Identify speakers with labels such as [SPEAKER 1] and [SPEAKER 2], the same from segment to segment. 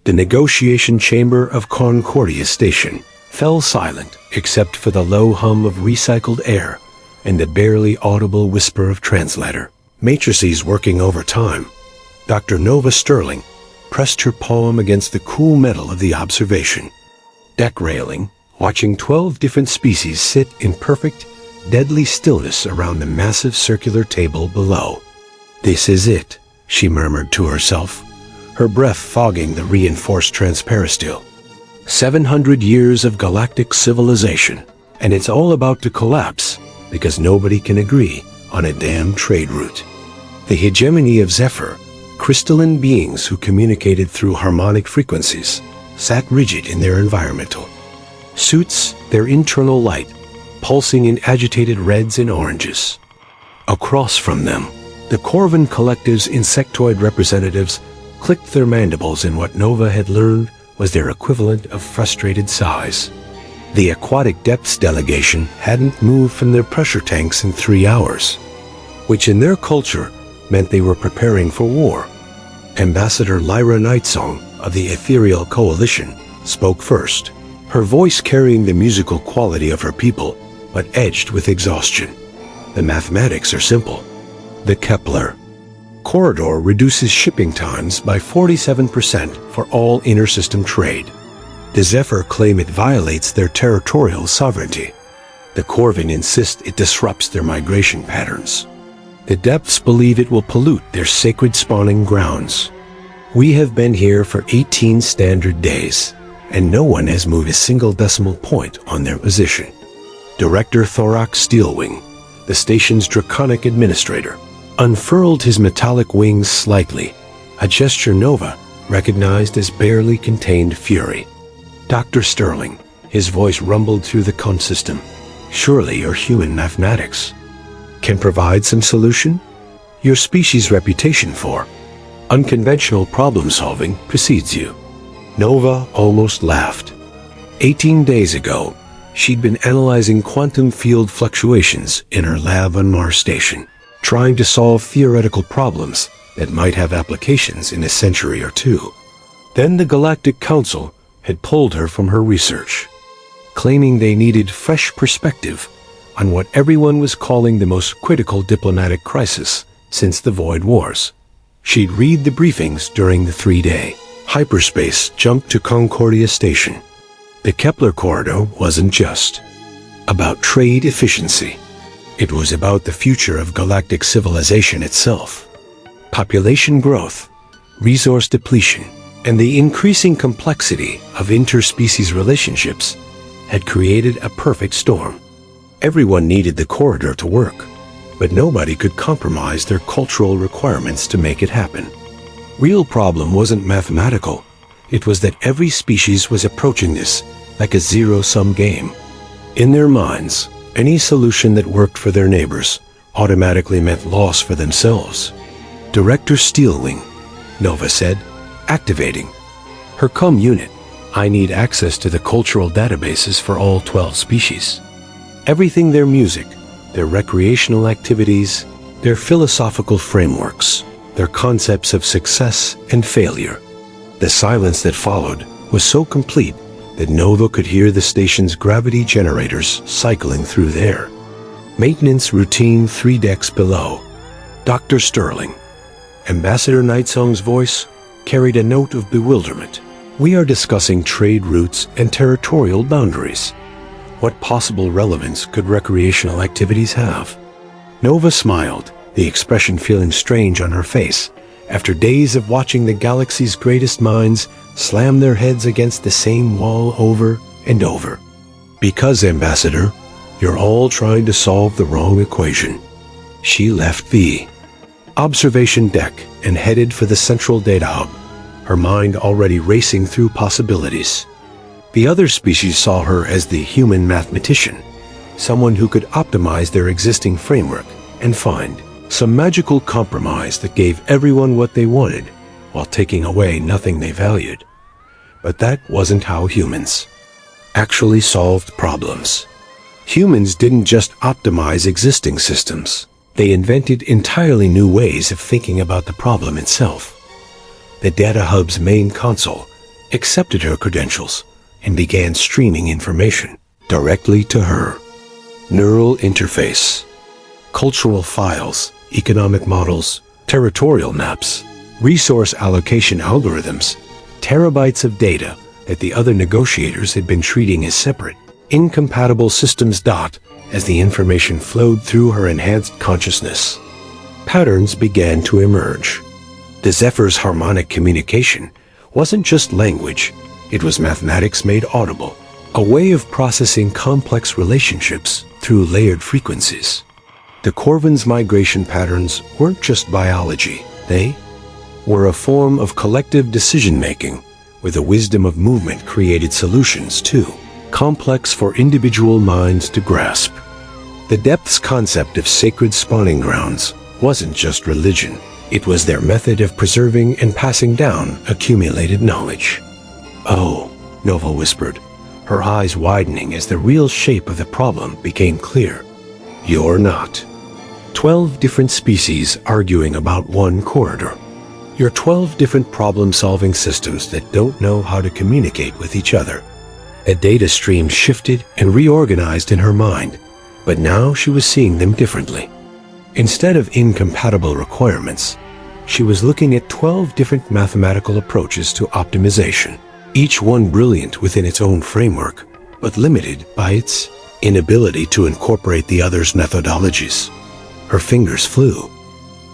[SPEAKER 1] The negotiation chamber of Concordia Station fell silent except for the low hum of recycled air and the barely audible whisper of translator. Matrices working overtime. Dr. Nova Sterling pressed her palm against the cool metal of the observation deck railing, watching 12 different species sit in perfect, deadly stillness around the massive circular table below. "This is it," she murmured to herself, her breath fogging the reinforced transparistyle. 700 years of galactic civilization, and it's all about to collapse because nobody can agree on a damn trade route. The hegemony of Zephyr, crystalline beings who communicated through harmonic frequencies, sat rigid in their environmental suits, their internal light pulsing in agitated reds and oranges. Across from them, the Corvin Collective's insectoid representatives clicked their mandibles in what Nova had learned was their equivalent of frustrated sighs. The Aquatic Depths delegation hadn't moved from their pressure tanks in 3 hours, which in their culture meant they were preparing for war. Ambassador Lyra Nightsong of the Ethereal Coalition spoke first, her voice carrying the musical quality of her people, but edged with exhaustion. The mathematics are simple. The Kepler corridor reduces shipping times by 47% for all inter-system trade. The Zephyr claim it violates their territorial sovereignty. The Corvin insist it disrupts their migration patterns. The Depths believe it will pollute their sacred spawning grounds. We have been here for 18 standard days, and no one has moved a single decimal point on their position. Director Thorax Steelwing, the station's draconic administrator, unfurled his metallic wings slightly, a gesture Nova recognized as barely contained fury. Dr. Sterling, his voice rumbled through the consystem. Surely your human mathematics can provide some solution? Your species' reputation for unconventional problem-solving precedes you. Nova almost laughed. 18 days ago, she'd been analyzing quantum field fluctuations in her lab on Mars Station, trying to solve theoretical problems that might have applications in a century or two. Then the Galactic Council had pulled her from her research, claiming they needed fresh perspective on what everyone was calling the most critical diplomatic crisis since the Void Wars. She'd read the briefings during the 3-day hyperspace jump to Concordia Station. The Kepler corridor wasn't just about trade efficiency. It was about the future of galactic civilization itself. Population growth, resource depletion, and the increasing complexity of interspecies relationships had created a perfect storm. Everyone needed the corridor to work, but nobody could compromise their cultural requirements to make it happen. Real problem wasn't mathematical. It was that every species was approaching this like a zero-sum game. In their minds, any solution that worked for their neighbors automatically meant loss for themselves. Director Steelwing, Nova said, activating her COM unit. I need access to the cultural databases for all 12 species. Everything their music, their recreational activities, their philosophical frameworks, their concepts of success and failure. The silence that followed was so complete that Nova could hear the station's gravity generators cycling through there. Maintenance routine 3 decks below. Dr. Sterling. Ambassador Nightsong's voice carried a note of bewilderment. We are discussing trade routes and territorial boundaries. What possible relevance could recreational activities have? Nova smiled, the expression feeling strange on her face, after days of watching the galaxy's greatest minds slam their heads against the same wall over and over. Because, Ambassador, you're all trying to solve the wrong equation. She left the observation deck and headed for the central data hub, her mind already racing through possibilities. The other species saw her as the human mathematician, someone who could optimize their existing framework and find some magical compromise that gave everyone what they wanted while taking away nothing they valued. But that wasn't how humans actually solved problems. Humans didn't just optimize existing systems. They invented entirely new ways of thinking about the problem itself. The data hub's main console accepted her credentials, and began streaming information directly to her. Neural interface, cultural files, economic models, territorial maps, resource allocation algorithms, terabytes of data that the other negotiators had been treating as separate, incompatible systems. As the information flowed through her enhanced consciousness, patterns began to emerge. The Zephyr's harmonic communication wasn't just language, it was mathematics made audible, a way of processing complex relationships through layered frequencies. The Corvin's migration patterns weren't just biology, they were a form of collective decision-making, where the wisdom of movement created solutions too, complex for individual minds to grasp. The depth's concept of sacred spawning grounds wasn't just religion, it was their method of preserving and passing down accumulated knowledge. "Oh," Nova whispered, her eyes widening as the real shape of the problem became clear. "You're not. 12 different species arguing about one corridor. You're 12 different problem-solving systems that don't know how to communicate with each other." A data stream shifted and reorganized in her mind, but now she was seeing them differently. Instead of incompatible requirements, she was looking at 12 different mathematical approaches to optimization, each one brilliant within its own framework, but limited by its inability to incorporate the other's methodologies. Her fingers flew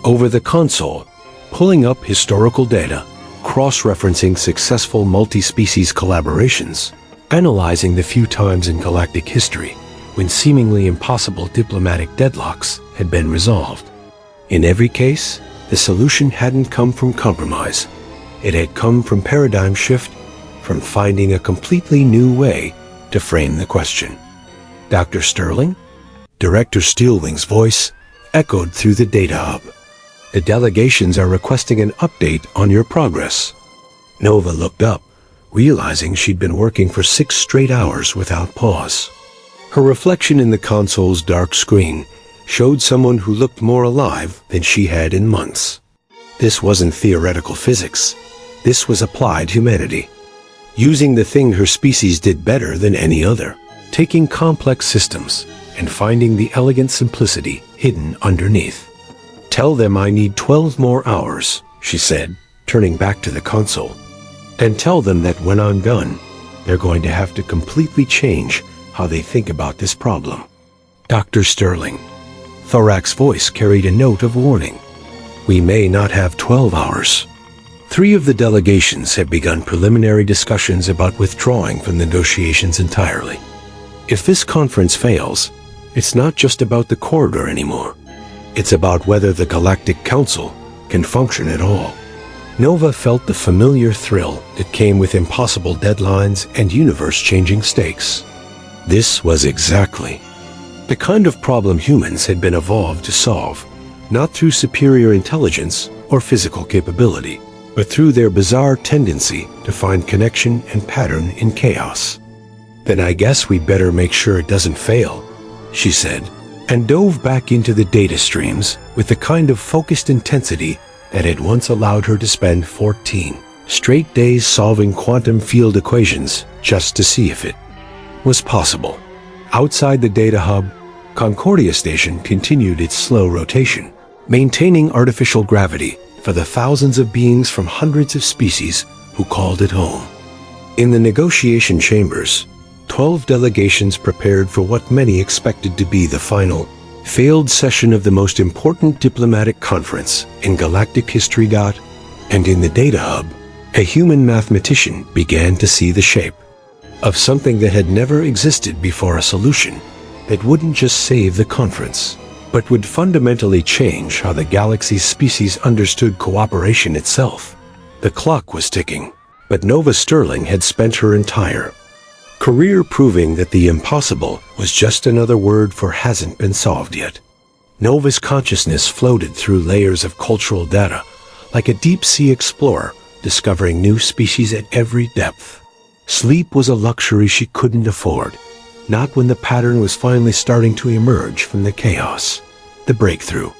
[SPEAKER 1] over the console, pulling up historical data, cross-referencing successful multi-species collaborations, analyzing the few times in galactic history when seemingly impossible diplomatic deadlocks had been resolved. In every case, the solution hadn't come from compromise. It had come from paradigm shift, from finding a completely new way to frame the question. "Dr. Sterling?" Director Steelwing's voice echoed through the data hub. "The delegations are requesting an update on your progress." Nova looked up, realizing she'd been working for 6 straight hours without pause. Her reflection in the console's dark screen showed someone who looked more alive than she had in months. This wasn't theoretical physics. This was applied humanity, using the thing her species did better than any other, taking complex systems and finding the elegant simplicity hidden underneath. "Tell them I need 12 more hours," she said, turning back to the console. "And tell them that when I'm done, they're going to have to completely change how they think about this problem." "Dr. Sterling." Thorak's voice carried a note of warning. "We may not have 12 hours. 3 of the delegations have begun preliminary discussions about withdrawing from the negotiations entirely. If this conference fails, it's not just about the corridor anymore. It's about whether the Galactic Council can function at all." Nova felt the familiar thrill that came with impossible deadlines and universe-changing stakes. This was exactly the kind of problem humans had been evolved to solve, not through superior intelligence or physical capability, but through their bizarre tendency to find connection and pattern in chaos. "Then I guess we'd better make sure it doesn't fail," she said, and dove back into the data streams with the kind of focused intensity that had once allowed her to spend 14 straight days solving quantum field equations just to see if it was possible. Outside the data hub, Concordia Station continued its slow rotation, maintaining artificial gravity for the thousands of beings from hundreds of species who called it home. In the negotiation chambers, 12 delegations prepared for what many expected to be the final, failed session of the most important diplomatic conference in galactic history. And in the data hub, a human mathematician began to see the shape of something that had never existed before, a solution that wouldn't just save the conference, but would fundamentally change how the galaxy's species understood cooperation itself. The clock was ticking, but Nova Sterling had spent her entire career proving that the impossible was just another word for hasn't been solved yet. Nova's consciousness floated through layers of cultural data, like a deep-sea explorer discovering new species at every depth. Sleep was a luxury she couldn't afford, not when the pattern was finally starting to emerge from the chaos. The breakthrough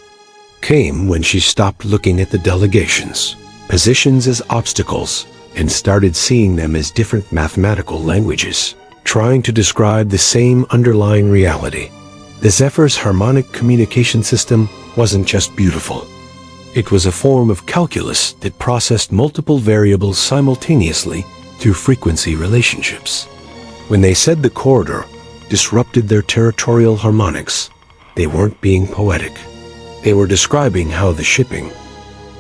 [SPEAKER 1] came when she stopped looking at the delegations, positions as obstacles, and started seeing them as different mathematical languages, trying to describe the same underlying reality. The Zephyr's harmonic communication system wasn't just beautiful. It was a form of calculus that processed multiple variables simultaneously through frequency relationships. When they said the corridor disrupted their territorial harmonics, they weren't being poetic. They were describing how the shipping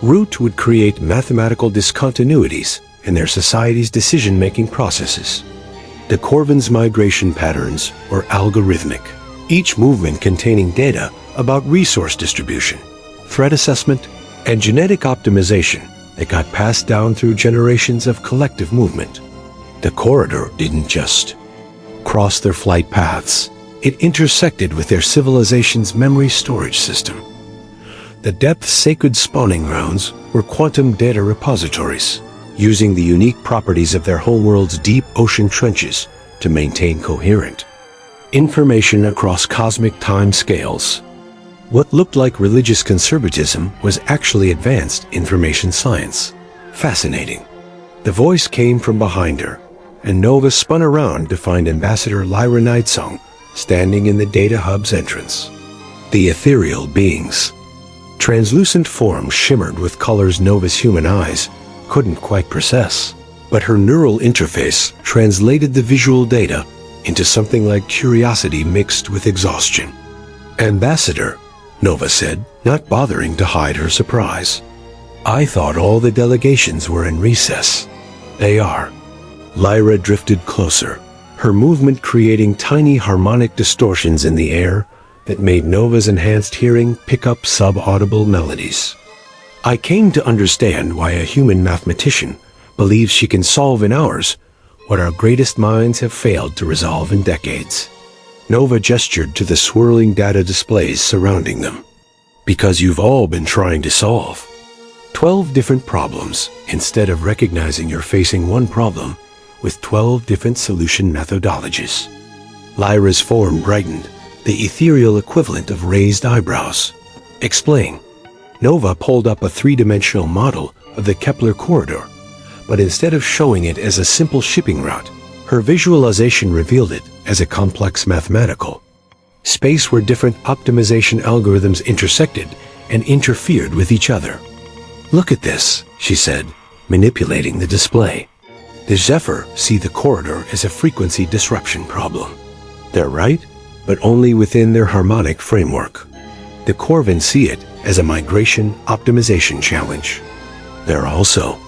[SPEAKER 1] route would create mathematical discontinuities in their society's decision-making processes. The Corvin's migration patterns were algorithmic, each movement containing data about resource distribution, threat assessment, and genetic optimization that got passed down through generations of collective movement. The corridor didn't just cross their flight paths. It intersected with their civilization's memory storage system. The depth's sacred spawning grounds were quantum data repositories, using the unique properties of their homeworld's deep ocean trenches to maintain coherent information across cosmic time scales. What looked like religious conservatism was actually advanced information science. Fascinating. The voice came from behind her, and Nova spun around to find Ambassador Lyra Nightsong standing in the data hub's entrance. The ethereal beings. Translucent forms shimmered with colors Nova's human eyes couldn't quite process, but her neural interface translated the visual data into something like curiosity mixed with exhaustion. Ambassador, Nova said, not bothering to hide her surprise. I thought all the delegations were in recess. They are. Lyra drifted closer, her movement creating tiny harmonic distortions in the air that made Nova's enhanced hearing pick up sub-audible melodies. I came to understand why a human mathematician believes she can solve in hours what our greatest minds have failed to resolve in decades. Nova gestured to the swirling data displays surrounding them. Because you've all been trying to solve 12 different problems instead of recognizing you're facing one problem with 12 different solution methodologies. Lyra's form brightened, the ethereal equivalent of raised eyebrows. Explain. Nova pulled up a three-dimensional model of the Kepler corridor, but instead of showing it as a simple shipping route, her visualization revealed it as a complex mathematical space where different optimization algorithms intersected and interfered with each other. Look at this, she said, manipulating the display. The Zephyr see the corridor as a frequency disruption problem. They're right, but only within their harmonic framework. The Corvin see it as a migration optimization challenge. They're also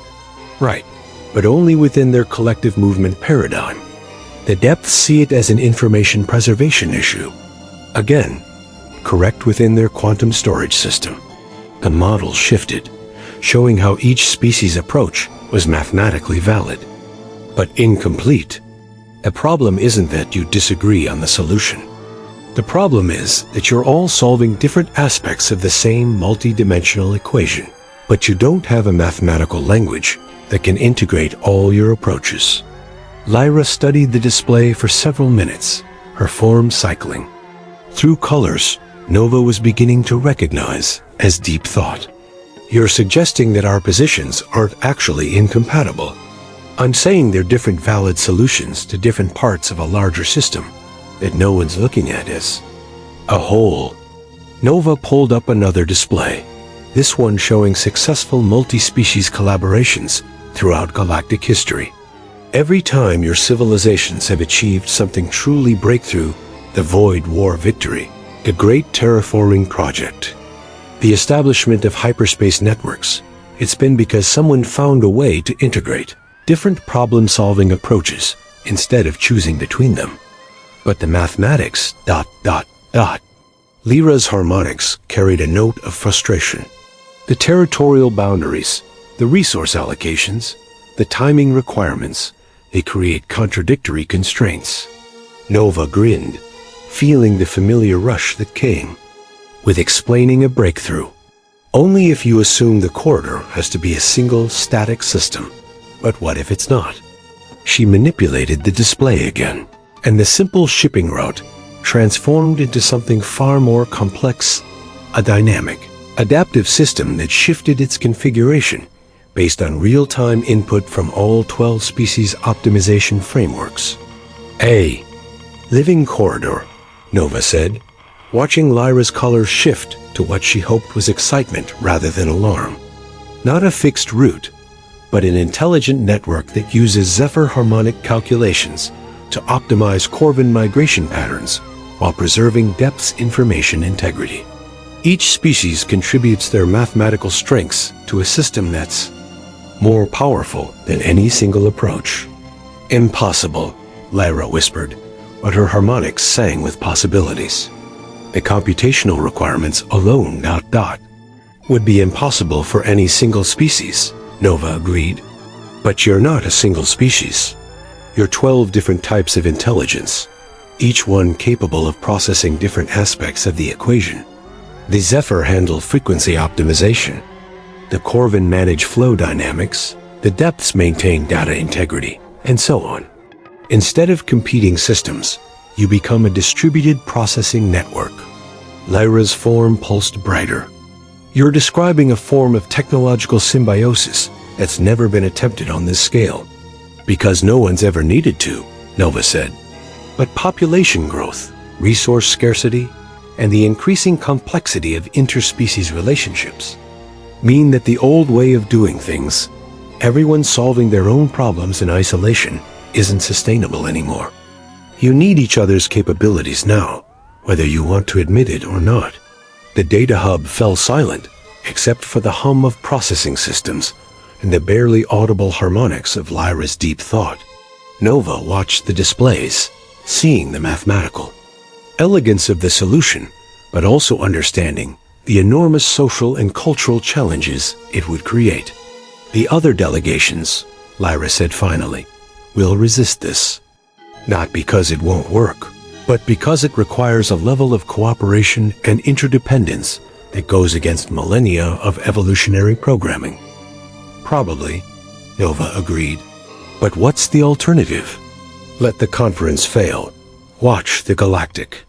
[SPEAKER 1] right, but only within their collective movement paradigm. The depths see it as an information preservation issue. Again, correct within their quantum storage system. The model shifted, showing how each species' approach was mathematically valid, but incomplete. A problem isn't that you disagree on the solution. The problem is that you're all solving different aspects of the same multi-dimensional equation, but you don't have a mathematical language that can integrate all your approaches. Lyra studied the display for several minutes, her form cycling. Through colors, Nova was beginning to recognize as deep thought. You're suggesting that our positions aren't actually incompatible. I'm saying they're different valid solutions to different parts of a larger system that no one's looking at as a whole. Nova pulled up another display, this one showing successful multi-species collaborations throughout galactic history. Every time your civilizations have achieved something truly breakthrough, the Void War victory, the Great Terraforming Project, the establishment of hyperspace networks, it's been because someone found a way to integrate different problem-solving approaches instead of choosing between them. But the mathematics, Lyra's harmonics carried a note of frustration. The territorial boundaries, the resource allocations, the timing requirements, they create contradictory constraints. Nova grinned, feeling the familiar rush that came with explaining a breakthrough. Only if you assume the corridor has to be a single static system. But what if it's not? She manipulated the display again, and the simple shipping route transformed into something far more complex, a dynamic, adaptive system that shifted its configuration based on real-time input from all 12 species optimization frameworks. A living corridor, Nova said, watching Lyra's color shift to what she hoped was excitement rather than alarm. Not a fixed route, but an intelligent network that uses Zephyr harmonic calculations to optimize Corvin migration patterns while preserving depth's information integrity. Each species contributes their mathematical strengths to a system that's more powerful than any single approach. Impossible, Lyra whispered, but her harmonics sang with possibilities. The computational requirements alone, would be impossible for any single species, Nova agreed. But you're not a single species. You're 12 different types of intelligence, each one capable of processing different aspects of the equation. The Zephyr handle frequency optimization. The Corvin manage flow dynamics. The depths maintain data integrity, and so on. Instead of competing systems, you become a distributed processing network. Lyra's form pulsed brighter. You're describing a form of technological symbiosis that's never been attempted on this scale. Because no one's ever needed to, Nova said. But population growth, resource scarcity, and the increasing complexity of interspecies relationships mean that the old way of doing things, everyone solving their own problems in isolation, isn't sustainable anymore. You need each other's capabilities now, whether you want to admit it or not. The data hub fell silent, except for the hum of processing systems and the barely audible harmonics of Lyra's deep thought. Nova watched the displays, seeing the mathematical elegance of the solution, but also understanding the enormous social and cultural challenges it would create. The other delegations, Lyra said finally, will resist this. Not because it won't work, but because it requires a level of cooperation and interdependence that goes against millennia of evolutionary programming. Probably, Nova agreed. But what's the alternative? Let the conference fail. Watch the Galactic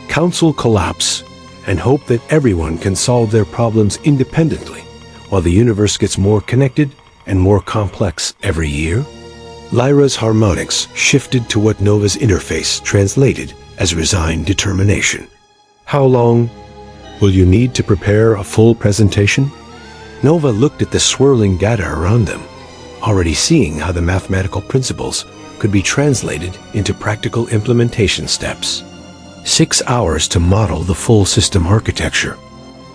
[SPEAKER 1] Council collapse and hope that everyone can solve their problems independently while the universe gets more connected and more complex every year? Lyra's harmonics shifted to what Nova's interface translated as resigned determination. How long will you need to prepare a full presentation? Nova looked at the swirling data around them, already seeing how the mathematical principles could be translated into practical implementation steps. 6 hours to model the full system architecture.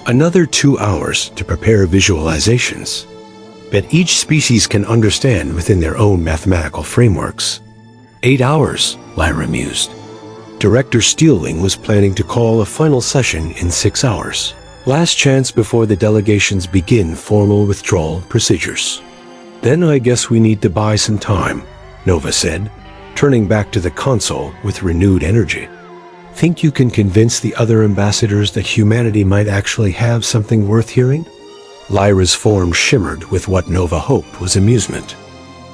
[SPEAKER 1] Another 2 hours to prepare visualizations that each species can understand within their own mathematical frameworks. 8 hours, Lyra mused. Director Steelwing was planning to call a final session in 6 hours. Last chance before the delegations begin formal withdrawal procedures. Then I guess we need to buy some time, Nova said, turning back to the console with renewed energy. Think you can convince the other ambassadors that humanity might actually have something worth hearing? Lyra's form shimmered with what Nova hoped was amusement.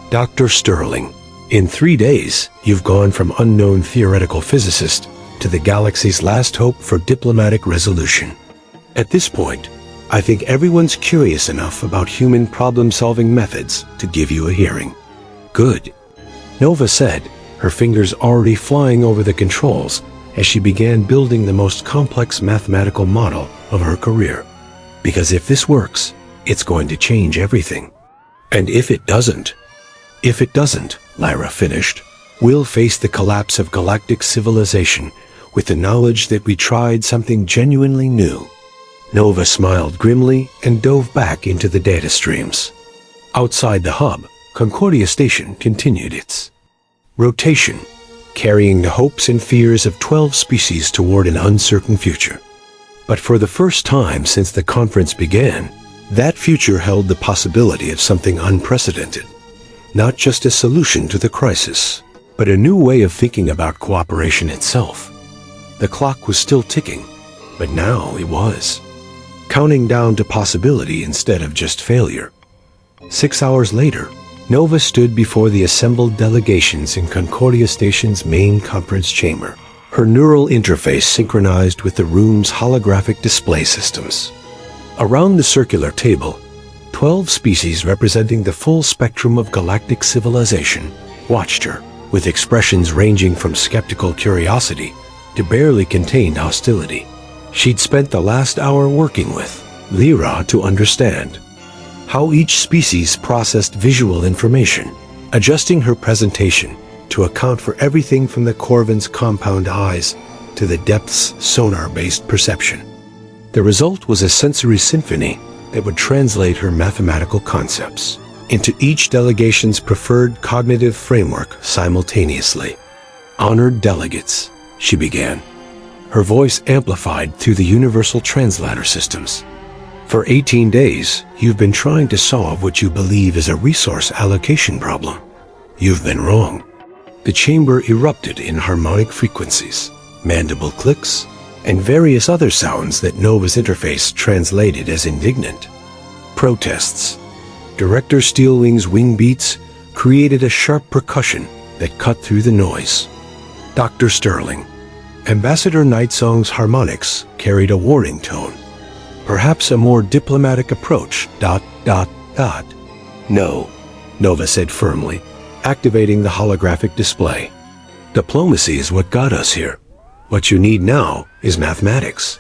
[SPEAKER 1] Dr. Sterling, in 3 days, you've gone from unknown theoretical physicist to the galaxy's last hope for diplomatic resolution. At this point, I think everyone's curious enough about human problem-solving methods to give you a hearing. Good, Nova said, her fingers already flying over the controls as she began building the most complex mathematical model of her career. Because if this works, it's going to change everything. And if it doesn't, Lyra finished, we'll face the collapse of galactic civilization with the knowledge that we tried something genuinely new. Nova smiled grimly and dove back into the data streams. Outside the hub, Concordia Station continued its rotation, carrying the hopes and fears of 12 species toward an uncertain future. But for the first time since the conference began, that future held the possibility of something unprecedented. Not just a solution to the crisis, but a new way of thinking about cooperation itself. The clock was still ticking, but now it was counting down to possibility instead of just failure. 6 hours later, Nova stood before the assembled delegations in Concordia Station's main conference chamber, her neural interface synchronized with the room's holographic display systems. Around the circular table, 12 species representing the full spectrum of galactic civilization watched her, with expressions ranging from skeptical curiosity to barely contained hostility. She'd spent the last hour working with Lyra to understand how each species processed visual information, adjusting her presentation to account for everything from the Corvin's compound eyes to the depth's sonar-based perception. The result was a sensory symphony that would translate her mathematical concepts into each delegation's preferred cognitive framework simultaneously. "Honored delegates," she began, her voice amplified through the universal translator systems. "For 18 days, you've been trying to solve what you believe is a resource allocation problem. You've been wrong." The chamber erupted in harmonic frequencies, mandible clicks, and various other sounds that Nova's interface translated as indignant. Protests. Director Steelwing's wing beats created a sharp percussion that cut through the noise. Dr. Sterling. Ambassador Nightsong's harmonics carried a warning tone. Perhaps a more diplomatic approach, ... "No," Nova said firmly, activating the holographic display. "Diplomacy is what got us here. What you need now is mathematics."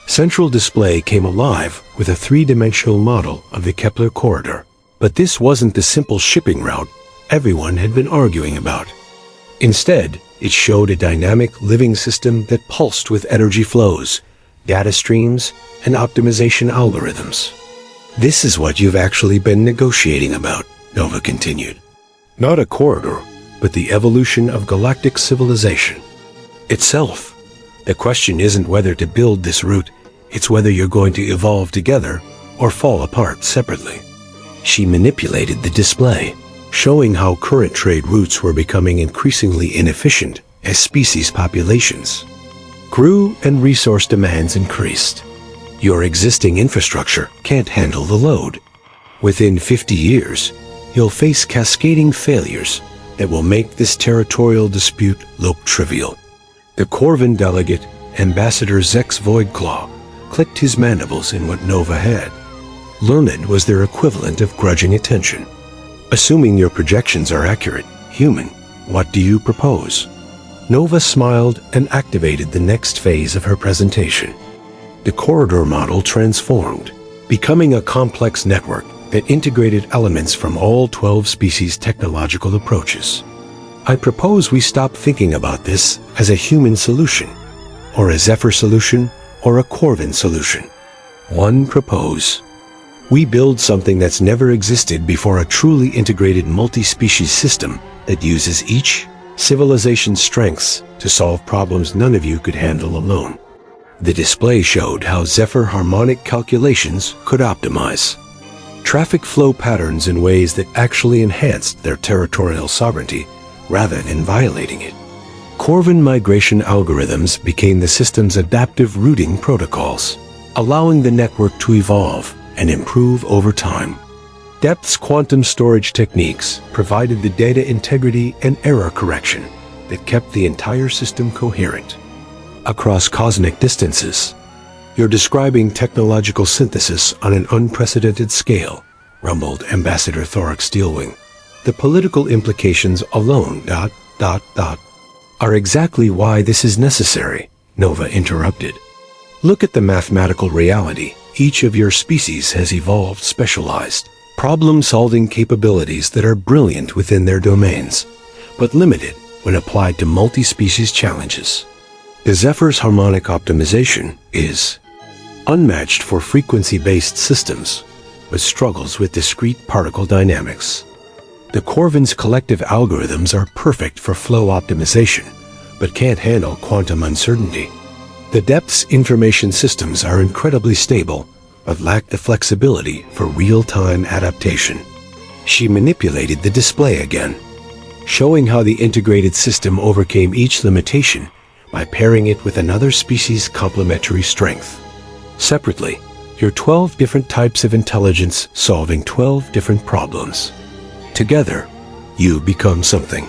[SPEAKER 1] Central display came alive with a three-dimensional model of the Kepler corridor. But this wasn't the simple shipping route everyone had been arguing about. Instead, it showed a dynamic living system that pulsed with energy flows, data streams, and optimization algorithms. "This is what you've actually been negotiating about," Nova continued. "Not a corridor, but the evolution of galactic civilization itself. The question isn't whether to build this route, it's whether you're going to evolve together or fall apart separately." She manipulated the display, showing how current trade routes were becoming increasingly inefficient as species populations grew and resource demands increased. Your existing infrastructure can't handle the load. Within 50 years, you'll face cascading failures that will make this territorial dispute look trivial. The Corvin delegate, Ambassador Zex Voidclaw, clicked his mandibles in what Nova had. Learned was their equivalent of grudging attention. "Assuming your projections are accurate, human, what do you propose?" Nova smiled and activated the next phase of her presentation. The corridor model transformed, becoming a complex network that integrated elements from all 12 species' technological approaches. "I propose we stop thinking about this as a human solution, or a Zephyr solution, or a Corvin solution. One propose. We build something that's never existed before, a truly integrated multi-species system that uses each civilization's strengths to solve problems none of you could handle alone." The display showed how Zephyr harmonic calculations could optimize traffic flow patterns in ways that actually enhanced their territorial sovereignty rather than violating it. Corvin migration algorithms became the system's adaptive routing protocols, allowing the network to evolve and improve over time. Depth's quantum storage techniques provided the data integrity and error correction that kept the entire system coherent across cosmic distances. "You're describing technological synthesis on an unprecedented scale," rumbled Ambassador Thorax Steelwing. "The political implications alone... are exactly why this is necessary," Nova interrupted. "Look at the mathematical reality. Each of your species has evolved specialized problem-solving capabilities that are brilliant within their domains, but limited when applied to multi-species challenges. The Zephyr's harmonic optimization is unmatched for frequency-based systems, but struggles with discrete particle dynamics. The Corvin's collective algorithms are perfect for flow optimization, but can't handle quantum uncertainty. The Depth's information systems are incredibly stable, but lack the flexibility for real-time adaptation." She manipulated the display again, showing how the integrated system overcame each limitation by pairing it with another species' complementary strength. Separately, you're 12 different types of intelligence solving 12 different problems. Together, you become something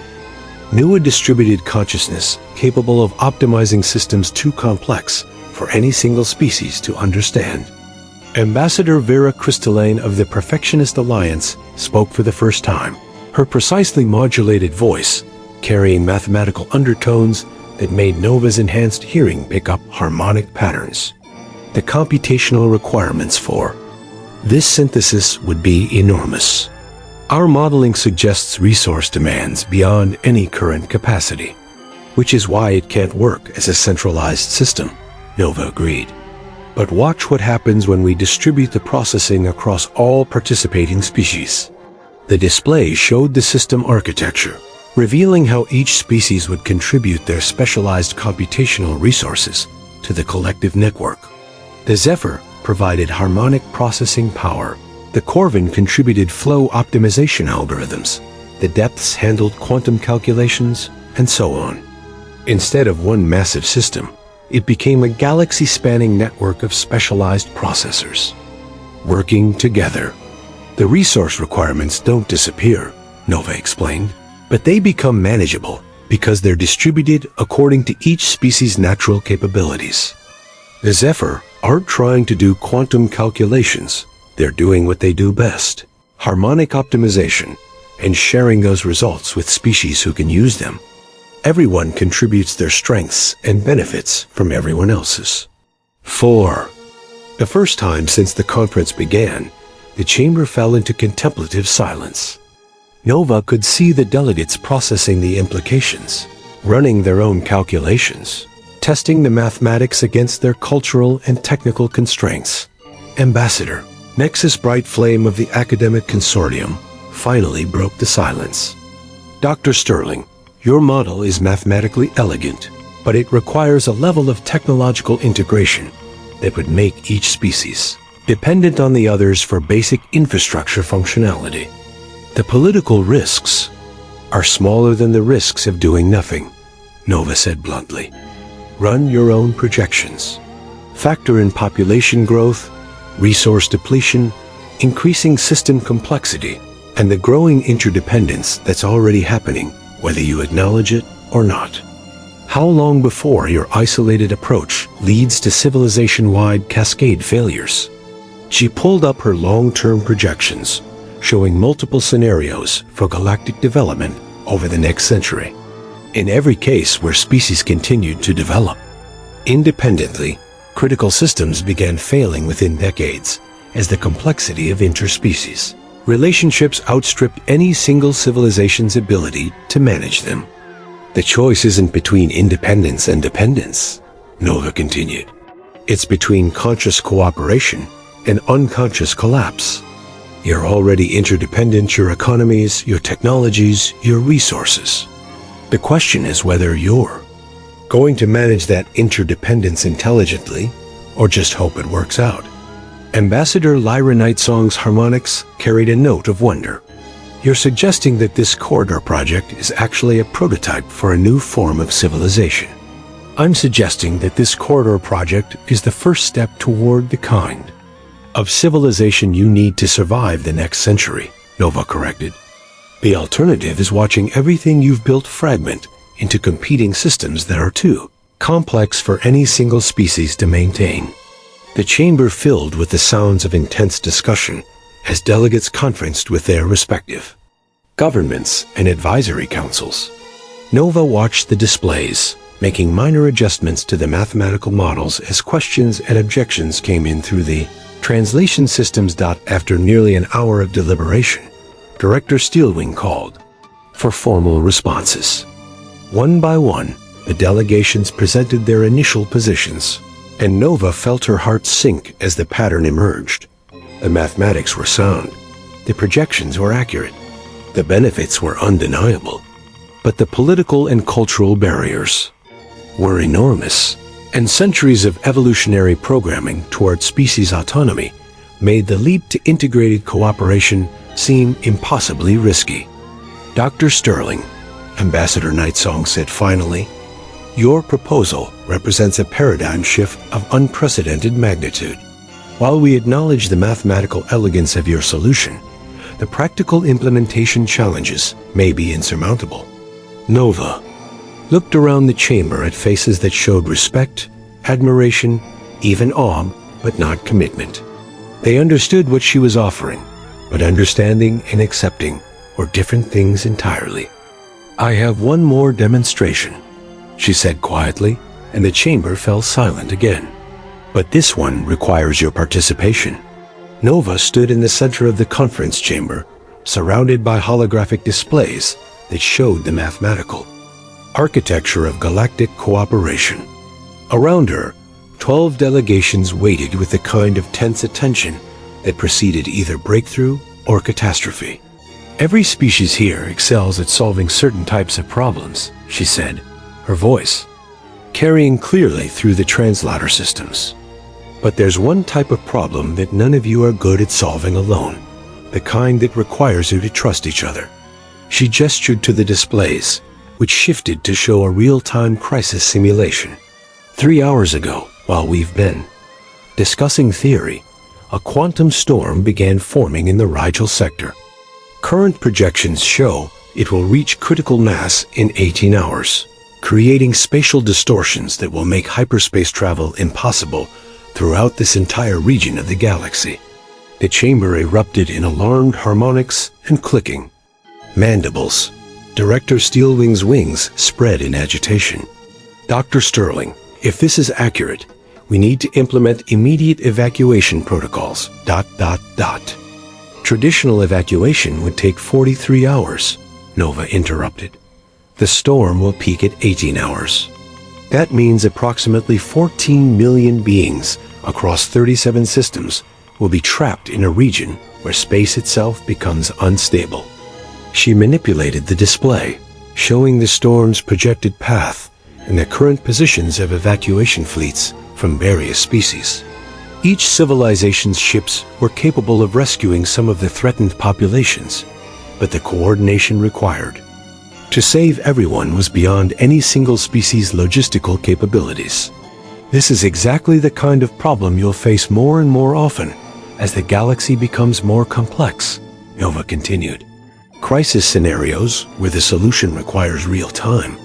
[SPEAKER 1] new, a distributed consciousness capable of optimizing systems too complex for any single species to understand. Ambassador Vera Crystalline of the Perfectionist Alliance spoke for the first time, her precisely modulated voice carrying mathematical undertones that made Nova's enhanced hearing pick up harmonic patterns. The computational requirements for this synthesis would be enormous. Our modeling suggests resource demands beyond any current capacity, which is why it can't work as a centralized system, Nova agreed. But watch what happens when we distribute the processing across all participating species. The display showed the system architecture, revealing how each species would contribute their specialized computational resources to the collective network. The Zephyr provided harmonic processing power. The Corvin contributed flow optimization algorithms. The Depths handled quantum calculations, and so on. Instead of one massive system, it became a galaxy-spanning network of specialized processors. Working together. The resource requirements don't disappear, Nova explained, but they become manageable because they're distributed according to each species' natural capabilities. The Zephyr aren't trying to do quantum calculations. They're doing what they do best, harmonic optimization, and sharing those results with species who can use them. Everyone contributes their strengths and benefits from everyone else's. 4. The first time since the conference began, the chamber fell into contemplative silence. Nova could see the delegates processing the implications, running their own calculations, testing the mathematics against their cultural and technical constraints. Ambassador, Nexus bright flame of the academic consortium, finally broke the silence. Dr. Sterling, your model is mathematically elegant, but it requires a level of technological integration that would make each species dependent on the others for basic infrastructure functionality. The political risks are smaller than the risks of doing nothing, Nova said bluntly. Run your own projections. Factor in population growth, resource depletion, increasing system complexity, and the growing interdependence that's already happening, whether you acknowledge it or not. How long before your isolated approach leads to civilization-wide cascade failures? She pulled up her long-term projections, showing multiple scenarios for galactic development over the next century. In every case where species continued to develop independently, critical systems began failing within decades as the complexity of interspecies relationships outstripped any single civilization's ability to manage them. The choice isn't between independence and dependence, Nova continued. It's between conscious cooperation and unconscious collapse. You're already interdependent, your economies, your technologies, your resources. The question is whether you're going to manage that interdependence intelligently or just hope it works out. Ambassador Lyra Nightsong's harmonics carried a note of wonder. You're suggesting that this corridor project is actually a prototype for a new form of civilization. I'm suggesting that this corridor project is the first step toward the kind of civilization you need to survive the next century, Nova corrected. The alternative is watching everything you've built fragment into competing systems that are too complex for any single species to maintain. The chamber filled with the sounds of intense discussion as delegates conferenced with their respective governments and advisory councils. Nova watched the displays, making minor adjustments to the mathematical models as questions and objections came in through the translation systems. After nearly an hour of deliberation, Director Steelwing called for formal responses. One by one, the delegations presented their initial positions, and Nova felt her heart sink as the pattern emerged. The mathematics were sound, the projections were accurate, the benefits were undeniable, but the political and cultural barriers were enormous, and centuries of evolutionary programming toward species autonomy made the leap to integrated cooperation seem impossibly risky. Dr. Sterling, Ambassador Nightsong said finally, your proposal represents a paradigm shift of unprecedented magnitude. While we acknowledge the mathematical elegance of your solution, the practical implementation challenges may be insurmountable. Nova looked around the chamber at faces that showed respect, admiration, even awe, but not commitment. They understood what she was offering, but understanding and accepting were different things entirely. "I have one more demonstration," she said quietly, and the chamber fell silent again. "But this one requires your participation." Nova stood in the center of the conference chamber, surrounded by holographic displays that showed the mathematical architecture of galactic cooperation. Around her, 12 delegations waited with the kind of tense attention that preceded either breakthrough or catastrophe. "Every species here excels at solving certain types of problems," she said, her voice carrying clearly through the translator systems. "But there's one type of problem that none of you are good at solving alone, the kind that requires you to trust each other." She gestured to the displays, which shifted to show a real-time crisis simulation. 3 hours ago, while we've been discussing theory, a quantum storm began forming in the Rigel sector. Current projections show it will reach critical mass in 18 hours, creating spatial distortions that will make hyperspace travel impossible throughout this entire region of the galaxy. The chamber erupted in alarmed harmonics and clicking. Mandibles. Director Steelwing's wings spread in agitation. "Dr. Sterling, if this is accurate, we need to implement immediate evacuation protocols. ... Traditional evacuation would take 43 hours, Nova interrupted. The storm will peak at 18 hours. That means approximately 14 million beings across 37 systems will be trapped in a region where space itself becomes unstable." She manipulated the display, showing the storm's projected path and the current positions of evacuation fleets from various species. Each civilization's ships were capable of rescuing some of the threatened populations, but the coordination required to save everyone was beyond any single species' logistical capabilities. "This is exactly the kind of problem you'll face more and more often as the galaxy becomes more complex," Nova continued. "Crisis scenarios where the solution requires real time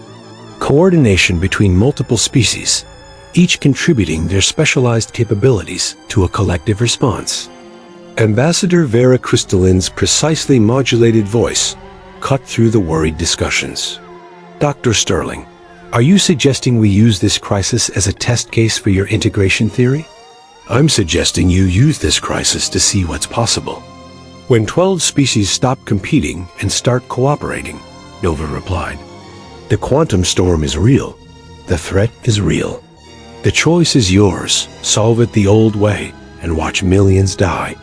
[SPEAKER 1] coordination between multiple species, each contributing their specialized capabilities to a collective response." Ambassador Vera Crystalline's precisely modulated voice cut through the worried discussions. "Dr. Sterling, are you suggesting we use this crisis as a test case for your integration theory?" "I'm suggesting you use this crisis to see what's possible. When 12 species stop competing and start cooperating," Nova replied. "The quantum storm is real. The threat is real. The choice is yours. Solve it the old way and watch millions die,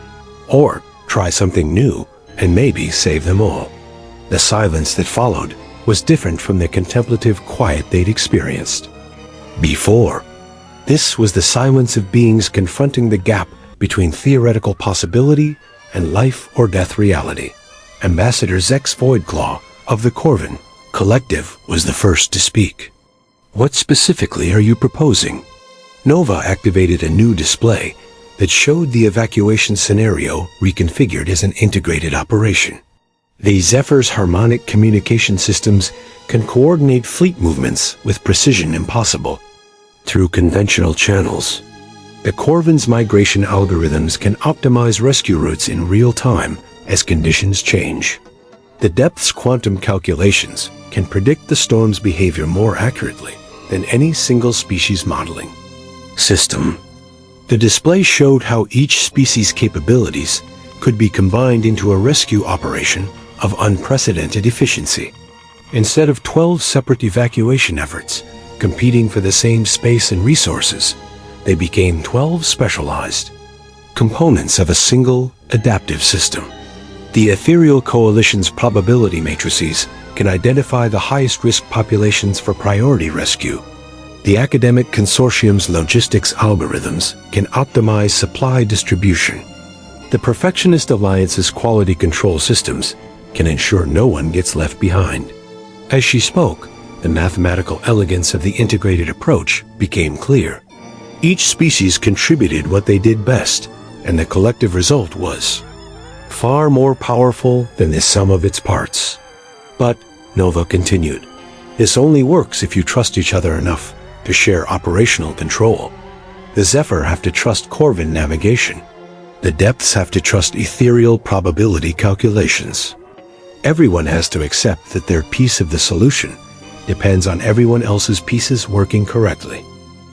[SPEAKER 1] or try something new and maybe save them all." The silence that followed was different from the contemplative quiet they'd experienced before. This was the silence of beings confronting the gap between theoretical possibility and life or death reality. Ambassador Zex Voidclaw of the Corvin Collective was the first to speak. "What specifically are you proposing?" Nova activated a new display that showed the evacuation scenario reconfigured as an integrated operation. The Zephyr's harmonic communication systems can coordinate fleet movements with precision impossible through conventional channels. The Corvin's migration algorithms can optimize rescue routes in real time as conditions change. The Depth's quantum calculations can predict the storm's behavior more accurately than any single species modeling system. The display showed how each species' capabilities could be combined into a rescue operation of unprecedented efficiency. Instead of 12 separate evacuation efforts competing for the same space and resources, they became 12 specialized components of a single adaptive system. The Ethereal Coalition's probability matrices can identify the highest risk populations for priority rescue. The Academic Consortium's logistics algorithms can optimize supply distribution. The Perfectionist Alliance's quality control systems can ensure no one gets left behind. As she spoke, the mathematical elegance of the integrated approach became clear. Each species contributed what they did best, and the collective result was far more powerful than the sum of its parts. "But," Nova continued, "this only works if you trust each other enough to share operational control. The Zephyr have to trust Corvin navigation, The depths have to trust ethereal probability calculations. Everyone has to accept that their piece of the solution depends on everyone else's pieces working correctly.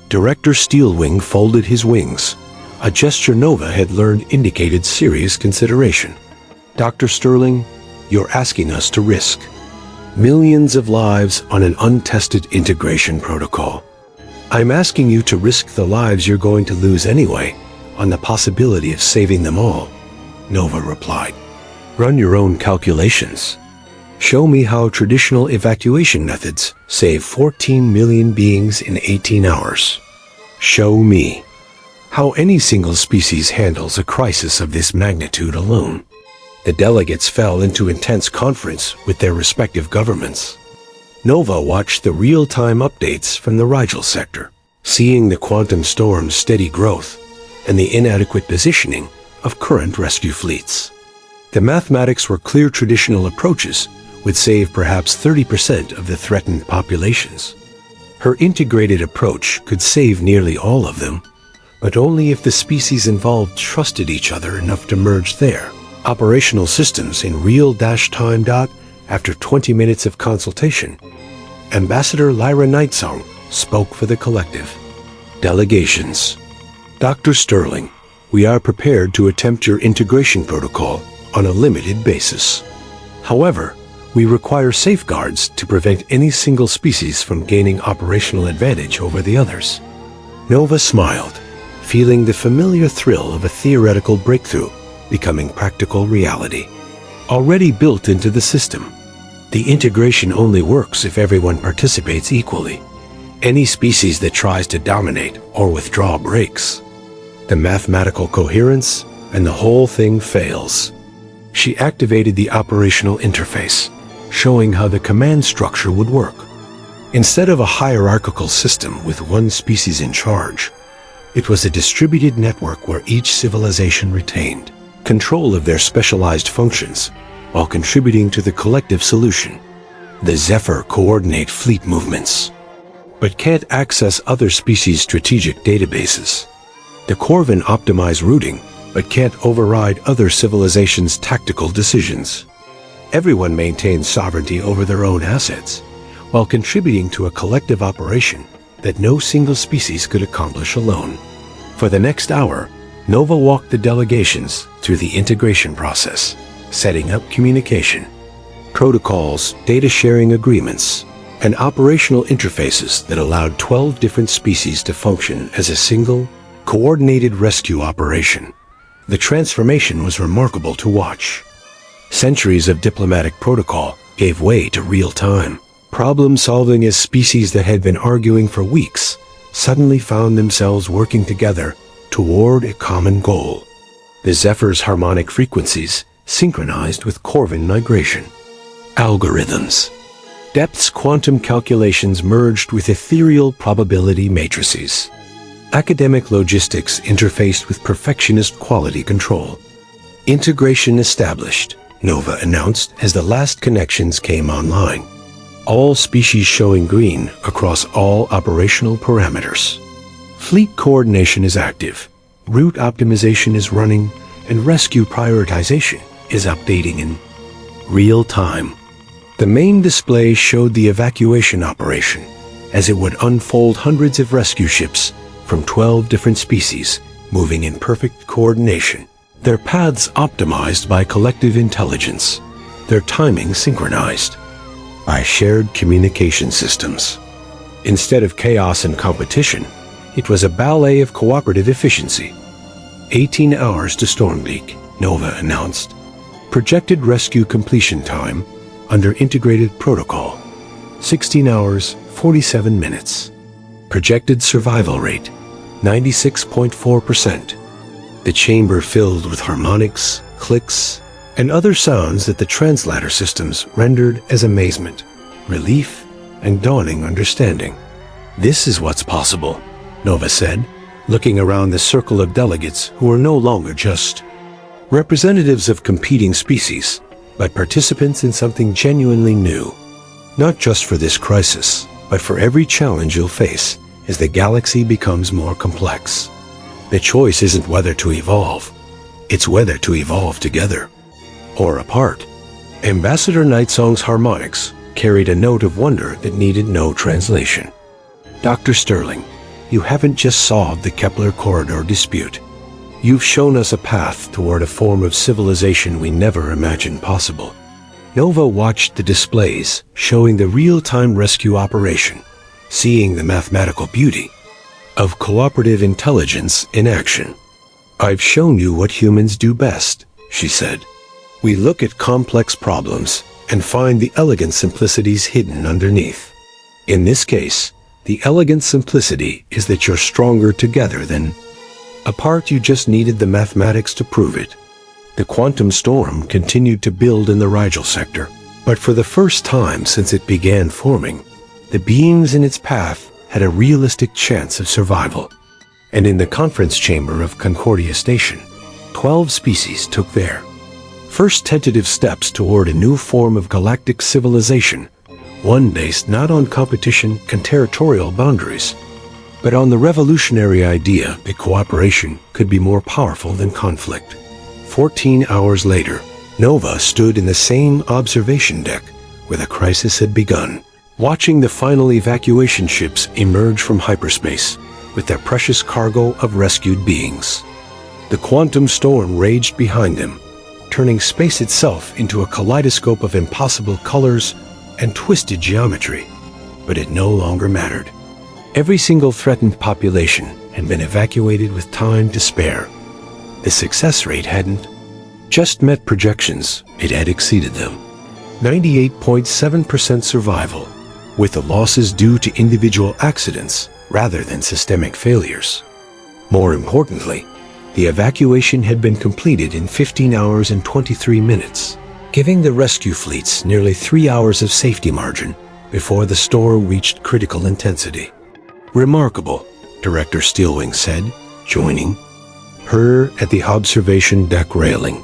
[SPEAKER 1] Director Steelwing folded his wings, a gesture Nova had learned indicated serious consideration. Dr. Sterling, you're asking us to risk millions of lives on an untested integration protocol. I'm asking you to risk the lives you're going to lose anyway on the possibility of saving them all, Nova replied. Run your own calculations. Show me how traditional evacuation methods save 14 million beings in 18 hours. Show me how any single species handles a crisis of this magnitude alone. The delegates fell into intense conference with their respective governments. Nova watched the real-time updates from the Rigel sector, seeing the quantum storm's steady growth and the inadequate positioning of current rescue fleets. The mathematics were clear. Traditional approaches would save perhaps 30% of the threatened populations. Her integrated approach could save nearly all of them, but only if the species involved trusted each other enough to merge their operational systems in real-time. After 20 minutes of consultation, Ambassador Lyra Nightsong spoke for the collective. Delegations. Dr. Sterling, we are prepared to attempt your integration protocol on a limited basis. However, we require safeguards to prevent any single species from gaining operational advantage over the others. Nova smiled, feeling the familiar thrill of a theoretical breakthrough becoming practical reality. Already built into the system, the integration only works if everyone participates equally. Any species that tries to dominate or withdraw breaks the mathematical coherence, and the whole thing fails. She activated the operational interface, showing how the command structure would work. Instead of a hierarchical system with one species in charge, it was a distributed network where each civilization retained control of their specialized functions while contributing to the collective solution. The Zephyr coordinate fleet movements, but can't access other species' strategic databases. The Corvin optimize routing, but can't override other civilizations' tactical decisions. Everyone maintains sovereignty over their own assets, while contributing to a collective operation that no single species could accomplish alone. For the next hour, Nova walked the delegations through the integration process, setting up communication, protocols, data sharing agreements, and operational interfaces that allowed 12 different species to function as a single, coordinated rescue operation. The transformation was remarkable to watch. Centuries of diplomatic protocol gave way to real-time problem-solving as species that had been arguing for weeks suddenly found themselves working together toward a common goal. The Zephyr's harmonic frequencies synchronized with Corvin migration. Algorithms. Depth's quantum calculations merged with ethereal probability matrices. Academic logistics interfaced with perfectionist quality control. Integration established, Nova announced as the last connections came online. All species showing green across all operational parameters. Fleet coordination is active, route optimization is running, and rescue prioritization is updating in real time. The main display showed the evacuation operation as it would unfold. Hundreds of rescue ships from 12 different species moving in perfect coordination, their paths optimized by collective intelligence, their timing synchronized by shared communication systems. Instead of chaos and competition, it was a ballet of cooperative efficiency. 18 hours to Stormpeak, Nova announced. Projected rescue completion time under integrated protocol, 16 hours, 47 minutes. Projected survival rate, 96.4%. The chamber filled with harmonics, clicks, and other sounds that the translator systems rendered as amazement, relief, and dawning understanding. This is what's possible, Nova said, looking around the circle of delegates who were no longer just representatives of competing species, but participants in something genuinely new. Not just for this crisis, but for every challenge you'll face as the galaxy becomes more complex. The choice isn't whether to evolve, It's whether to evolve together or apart. Ambassador Nightsong's harmonics carried a note of wonder that needed no translation. Dr. Sterling, you haven't just solved the Kepler corridor dispute. You've shown us a path toward a form of civilization we never imagined possible. Nova watched the displays showing the real-time rescue operation, seeing the mathematical beauty of cooperative intelligence in action. I've shown you what humans do best, she said. We look at complex problems and find the elegant simplicities hidden underneath. In this case, the elegant simplicity is that you're stronger together than apart. You just needed the mathematics to prove it. The quantum storm continued to build in the Rigel sector, but for the first time since it began forming, the beings in its path had a realistic chance of survival. And in the conference chamber of Concordia Station, 12 species took their first tentative steps toward a new form of galactic civilization, one based not on competition and territorial boundaries, but on the revolutionary idea that cooperation could be more powerful than conflict. 14 hours later, Nova stood in the same observation deck where the crisis had begun, watching the final evacuation ships emerge from hyperspace with their precious cargo of rescued beings. The quantum storm raged behind them, turning space itself into a kaleidoscope of impossible colors and twisted geometry. But it no longer mattered. Every single threatened population had been evacuated with time to spare. The success rate hadn't just met projections, it had exceeded them. 98.7% survival, with the losses due to individual accidents rather than systemic failures. More importantly, the evacuation had been completed in 15 hours and 23 minutes, giving the rescue fleets nearly 3 hours of safety margin before the storm reached critical intensity. Remarkable, Director Steelwing said, joining her at the observation deck railing.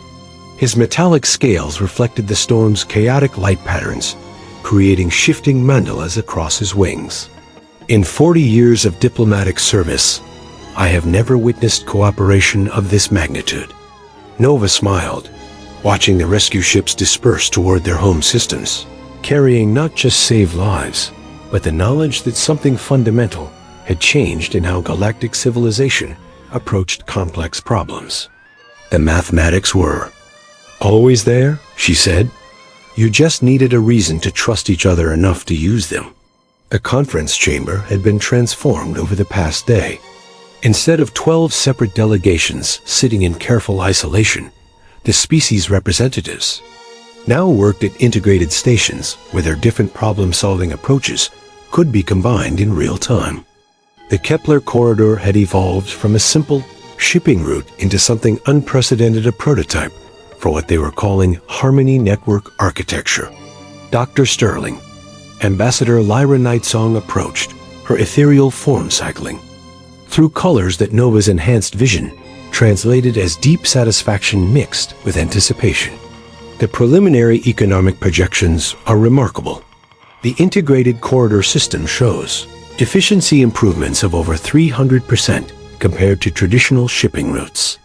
[SPEAKER 1] His metallic scales reflected the storm's chaotic light patterns, creating shifting mandalas across his wings. In 40 years of diplomatic service, I have never witnessed cooperation of this magnitude. Nova smiled, watching the rescue ships disperse toward their home systems, carrying not just saved lives, but the knowledge that something fundamental had changed in how galactic civilization approached complex problems. The mathematics were always there, she said. You just needed a reason to trust each other enough to use them. The conference chamber had been transformed over the past day. Instead of 12 separate delegations sitting in careful isolation, the species representatives now worked at integrated stations where their different problem-solving approaches could be combined in real time. The Kepler corridor had evolved from a simple shipping route into something unprecedented, a prototype for what they were calling Harmony Network Architecture. Dr. Sterling, Ambassador Lyra Nightsong approached, her ethereal form cycling through colors that Nova's enhanced vision translated as deep satisfaction mixed with anticipation. The preliminary economic projections are remarkable. The integrated corridor system shows efficiency improvements of over 300% compared to traditional shipping routes.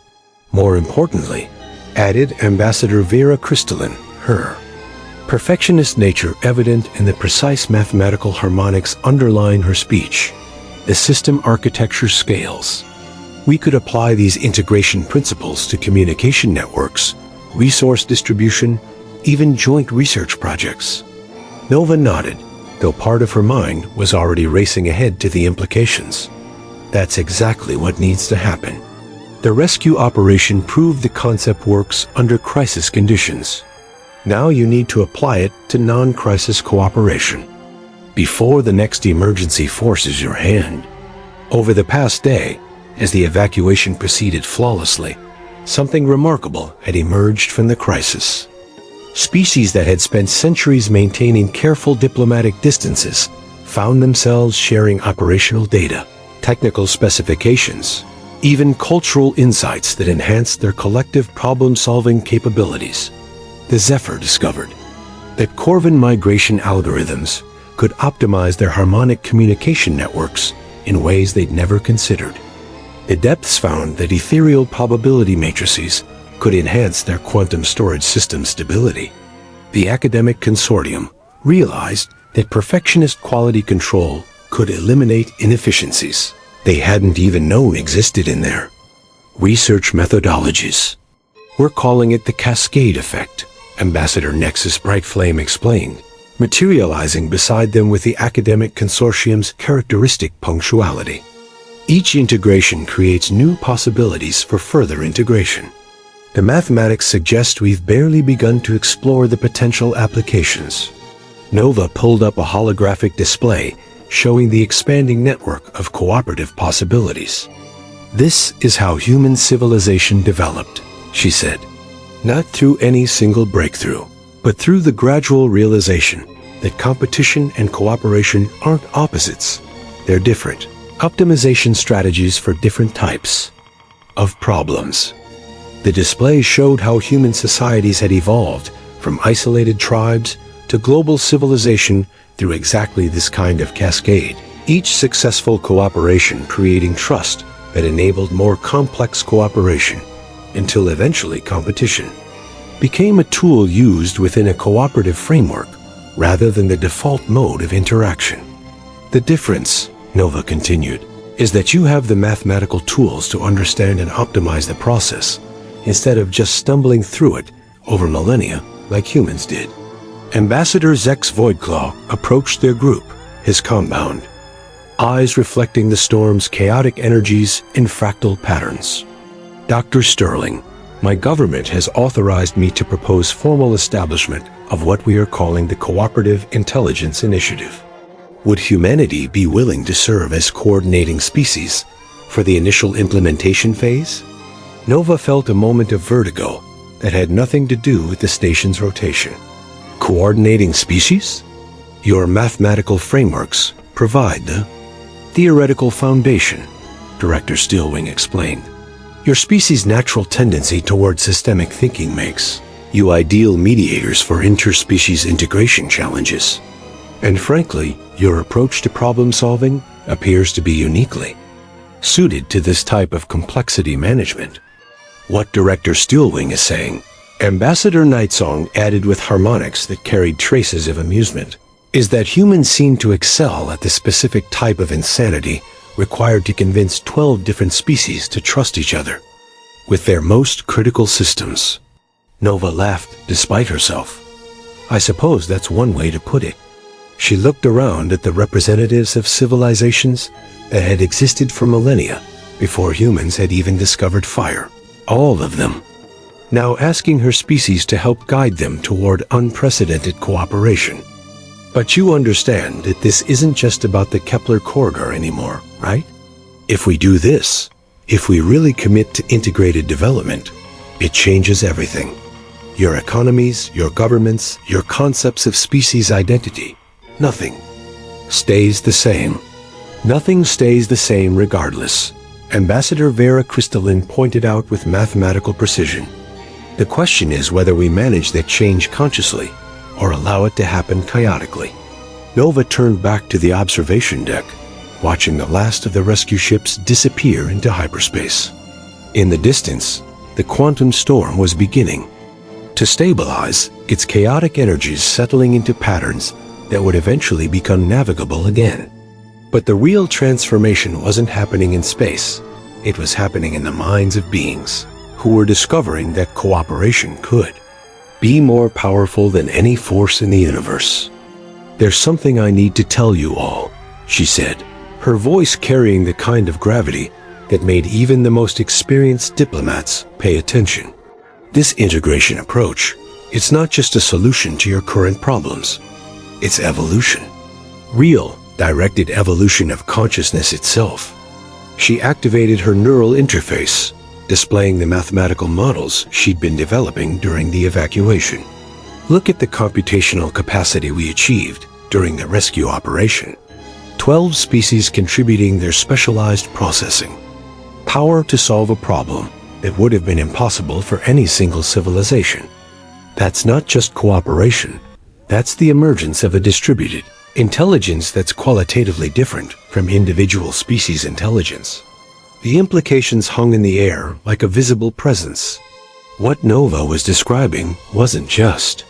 [SPEAKER 1] More importantly, added Ambassador Vera Crystalline, her perfectionist nature evident in the precise mathematical harmonics underlying her speech. The system architecture scales. We could apply these integration principles to communication networks, resource distribution, even joint research projects. Nova nodded, though part of her mind was already racing ahead to the implications. That's exactly what needs to happen. The rescue operation proved the concept works under crisis conditions. Now you need to apply it to non-crisis cooperation before the next emergency forces your hand. Over the past day, as the evacuation proceeded flawlessly, something remarkable had emerged from the crisis. Species that had spent centuries maintaining careful diplomatic distances found themselves sharing operational data, technical specifications, even cultural insights that enhanced their collective problem-solving capabilities. The Zephyr discovered that Corvin migration algorithms could optimize their harmonic communication networks in ways they'd never considered. The Depths found that ethereal probability matrices could enhance their quantum storage system stability. The academic consortium realized that perfectionist quality control could eliminate inefficiencies they hadn't even known existed in their research methodologies. We're calling it the cascade effect, Ambassador Nexus Brightflame explained, materializing beside them with the academic consortium's characteristic punctuality. Each integration creates new possibilities for further integration. The mathematics suggest we've barely begun to explore the potential applications. Nova pulled up a holographic display showing the expanding network of cooperative possibilities. This is how human civilization developed, she said. Not through any single breakthrough, but through the gradual realization that competition and cooperation aren't opposites. They're different optimization strategies for different types of problems. The display showed how human societies had evolved from isolated tribes to global civilization through exactly this kind of cascade. Each successful cooperation creating trust that enabled more complex cooperation, until eventually competition became a tool used within a cooperative framework rather than the default mode of interaction. The difference, Nova continued, is that you have the mathematical tools to understand and optimize the process instead of just stumbling through it over millennia like humans did. Ambassador Zex Voidclaw approached their group, his compound, eyes reflecting the storm's chaotic energies in fractal patterns. Dr. Sterling, my government has authorized me to propose formal establishment of what we are calling the Cooperative Intelligence Initiative. Would humanity be willing to serve as coordinating species for the initial implementation phase? Nova felt a moment of vertigo that had nothing to do with the station's rotation. Coordinating species? Your mathematical frameworks provide the theoretical foundation, Director Steelwing explained. Your species' natural tendency toward systemic thinking makes you ideal mediators for interspecies integration challenges. And frankly, your approach to problem solving appears to be uniquely suited to this type of complexity management. What Director Steelwing is saying, Ambassador Nightsong added with harmonics that carried traces of amusement, is that humans seem to excel at the specific type of insanity required to convince 12 different species to trust each other with their most critical systems. Nova laughed despite herself. I suppose that's one way to put it. She looked around at the representatives of civilizations that had existed for millennia before humans had even discovered fire. All of them. Now asking her species to help guide them toward unprecedented cooperation. But you understand that this isn't just about the Kepler corridor anymore, right? If we do this, if we really commit to integrated development, it changes everything. Your economies, your governments, your concepts of species identity. Nothing stays the same. Nothing stays the same regardless, Ambassador Vera Crystalline pointed out with mathematical precision. The question is whether we manage that change consciously or allow it to happen chaotically. Nova turned back to the observation deck, watching the last of the rescue ships disappear into hyperspace. In the distance, the quantum storm was beginning to stabilize, its chaotic energies settling into patterns that would eventually become navigable again. But the real transformation wasn't happening in space. It was happening in the minds of beings who were discovering that cooperation could be more powerful than any force in the universe. There's something I need to tell you all, she said, her voice carrying the kind of gravity that made even the most experienced diplomats pay attention. This integration approach, it's not just a solution to your current problems. It's evolution. Real, directed evolution of consciousness itself. She activated her neural interface, displaying the mathematical models she'd been developing during the evacuation. Look at the computational capacity we achieved during the rescue operation. 12 species contributing their specialized processing power to solve a problem that would have been impossible for any single civilization. That's not just cooperation. That's the emergence of a distributed intelligence that's qualitatively different from individual species intelligence. The implications hung in the air like a visible presence. What Nova was describing wasn't just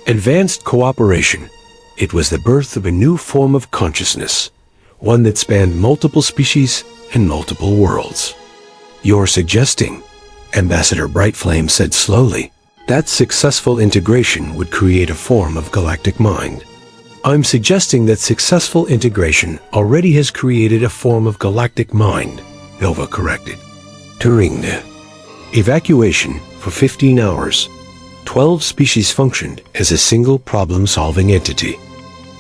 [SPEAKER 1] advanced cooperation. It was the birth of a new form of consciousness, one that spanned multiple species and multiple worlds. "You're suggesting," Ambassador Brightflame said slowly, "that successful integration would create a form of galactic mind." "I'm suggesting that successful integration already has created a form of galactic mind," Nova corrected. During the evacuation for 15 hours, 12 species functioned as a single problem-solving entity.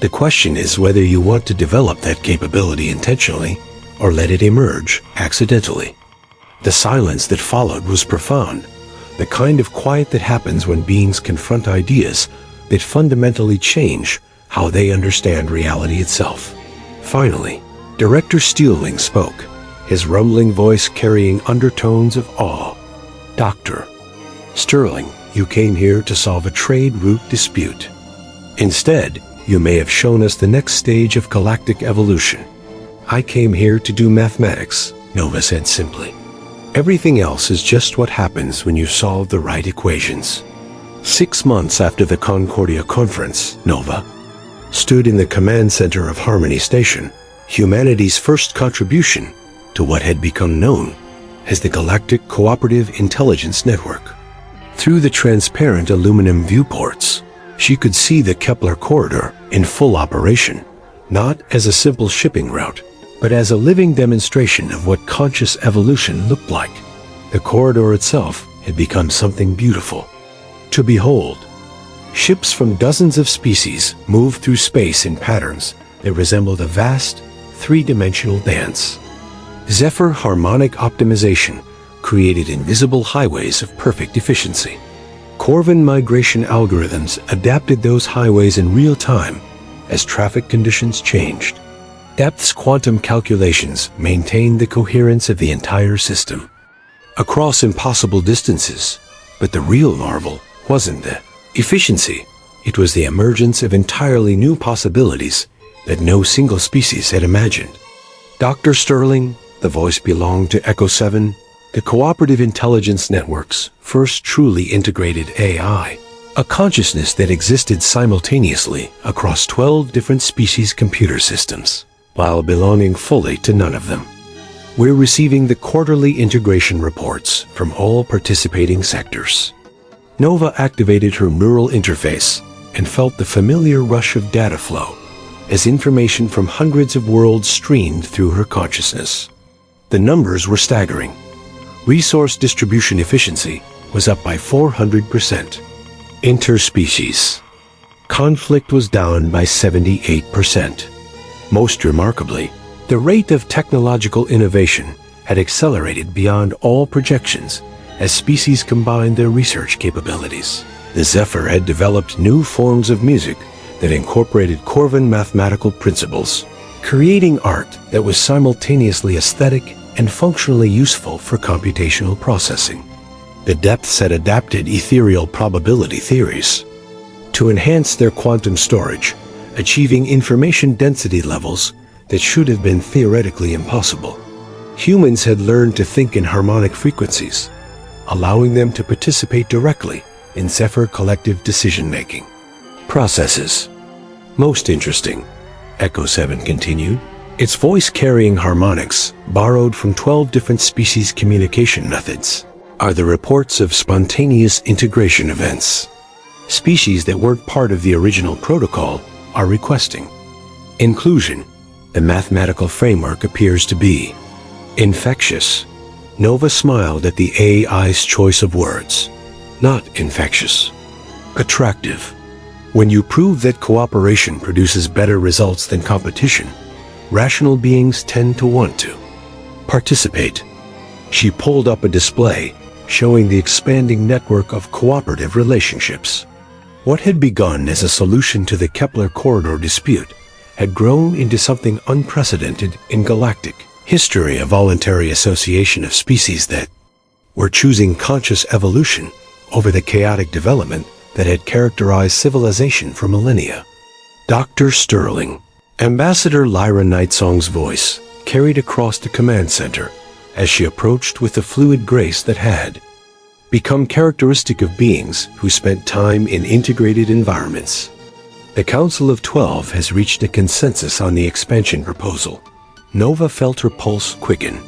[SPEAKER 1] The question is whether you want to develop that capability intentionally or let it emerge accidentally. The silence that followed was profound, the kind of quiet that happens when beings confront ideas that fundamentally change how they understand reality itself. Finally, Director Steelwing spoke, his rumbling voice carrying undertones of awe. "Dr. Sterling, you came here to solve a trade route dispute. Instead, you may have shown us the next stage of galactic evolution." "I came here to do mathematics," Nova said simply. "Everything else is just what happens when you solve the right equations." 6 months after the Concordia conference, Nova stood in the command center of Harmony Station, humanity's first contribution to what had become known as the Galactic Cooperative Intelligence Network. Through the transparent aluminum viewports, she could see the Kepler corridor in full operation, not as a simple shipping route, but as a living demonstration of what conscious evolution looked like. The corridor itself had become something beautiful to behold. Ships from dozens of species moved through space in patterns that resembled a vast, three-dimensional dance. Zephyr harmonic optimization created invisible highways of perfect efficiency. Corvin migration algorithms adapted those highways in real time as traffic conditions changed. Depth's quantum calculations maintained the coherence of the entire system across impossible distances. But the real marvel wasn't the efficiency. It was the emergence of entirely new possibilities that no single species had imagined. "Dr. Sterling," the voice belonged to Echo 7, the Cooperative Intelligence Network's first truly integrated AI, a consciousness that existed simultaneously across 12 different species' computer systems, while belonging fully to none of them. "We're receiving the quarterly integration reports from all participating sectors." Nova activated her neural interface and felt the familiar rush of data flow as information from hundreds of worlds streamed through her consciousness. The numbers were staggering. Resource distribution efficiency was up by 400%. Interspecies conflict was down by 78%. Most remarkably, the rate of technological innovation had accelerated beyond all projections as species combined their research capabilities. The Zephyr had developed new forms of music that incorporated Corvin mathematical principles, creating art that was simultaneously aesthetic and functionally useful for computational processing. The Depths had adapted ethereal probability theories to enhance their quantum storage, achieving information density levels that should have been theoretically impossible. Humans had learned to think in harmonic frequencies, allowing them to participate directly in Zephyr collective decision-making processes. "Most interesting," Echo 7 continued, its voice carrying harmonics borrowed from 12 different species' communication methods, "are the reports of spontaneous integration events. Species that weren't part of the original protocol are requesting inclusion. The mathematical framework appears to be infectious." Nova smiled at the AI's choice of words. "Not infectious. Attractive. When you prove that cooperation produces better results than competition, rational beings tend to want to participate." She pulled up a display showing the expanding network of cooperative relationships. What had begun as a solution to the Kepler corridor dispute had grown into something unprecedented in galactic history, a voluntary association of species that were choosing conscious evolution over the chaotic development that had characterized civilization for millennia. "Dr. Sterling," Ambassador Lyra Nightsong's voice carried across the command center as she approached with the fluid grace that had become characteristic of beings who spent time in integrated environments. The Council of 12 has reached a consensus on the expansion proposal. Nova felt her pulse quicken.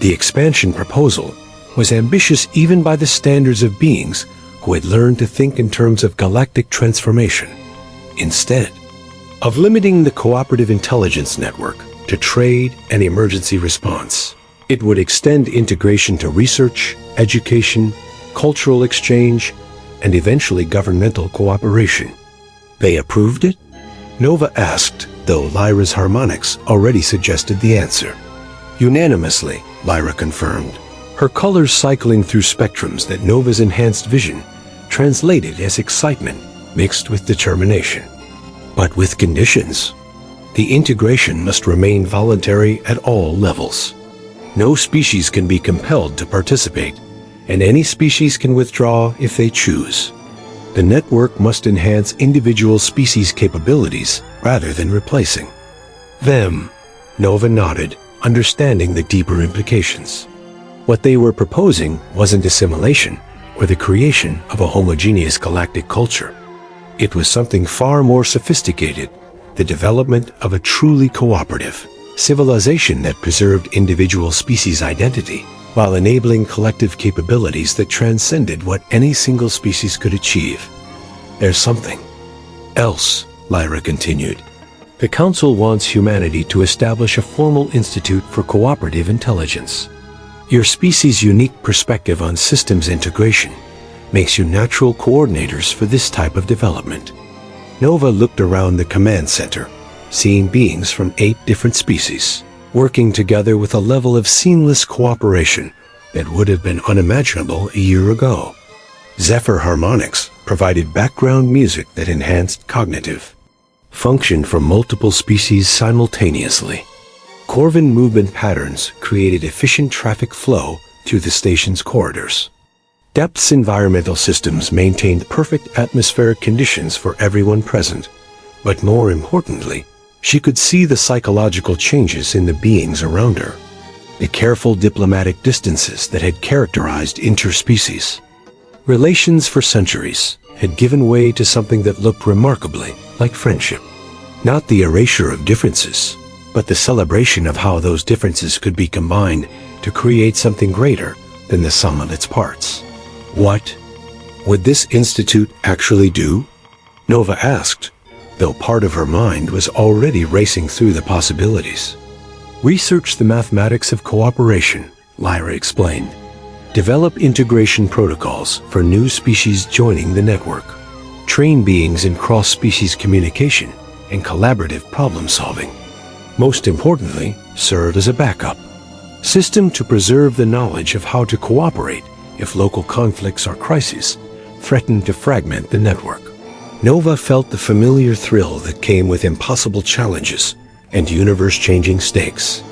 [SPEAKER 1] The expansion proposal was ambitious even by the standards of beings who had learned to think in terms of galactic transformation. Instead of limiting the cooperative intelligence network to trade and emergency response, it would extend integration to research, education, cultural exchange, and eventually governmental cooperation. They approved it? Nova asked, though Lyra's harmonics already suggested the answer. Unanimously, Lyra confirmed, her colors cycling through spectrums that Nova's enhanced vision translated as excitement mixed with determination. But with conditions. The integration must remain voluntary at all levels. No species can be compelled to participate, and any species can withdraw if they choose. The network must enhance individual species' capabilities rather than replacing them. Nova nodded, understanding the deeper implications. What they were proposing wasn't assimilation or the creation of a homogeneous galactic culture. It was something far more sophisticated, the development of a truly cooperative civilization that preserved individual species' identity while enabling collective capabilities that transcended what any single species could achieve. There's something else, Lyra continued. The Council wants humanity to establish a formal institute for cooperative intelligence. Your species' unique perspective on systems integration makes you natural coordinators for this type of development. Nova looked around the command center, seeing beings from 8 different species, working together with a level of seamless cooperation that would have been unimaginable a year ago. Zephyr harmonics provided background music that enhanced cognitive function from multiple species simultaneously. Corvin movement patterns created efficient traffic flow through the station's corridors. Depth's environmental systems maintained perfect atmospheric conditions for everyone present, but more importantly, she could see the psychological changes in the beings around her, the careful diplomatic distances that had characterized interspecies. Relations for centuries had given way to something that looked remarkably like friendship. Not the erasure of differences, but the celebration of how those differences could be combined to create something greater than the sum of its parts. What would this institute actually do? Nova asked, though part of her mind was already racing through the possibilities. Research the mathematics of cooperation, Lyra explained. Develop integration protocols for new species joining the network. Train beings in cross-species communication and collaborative problem-solving. Most importantly, serve as a backup system to preserve the knowledge of how to cooperate if local conflicts or crises threaten to fragment the network. Nova felt the familiar thrill that came with impossible challenges and universe-changing stakes.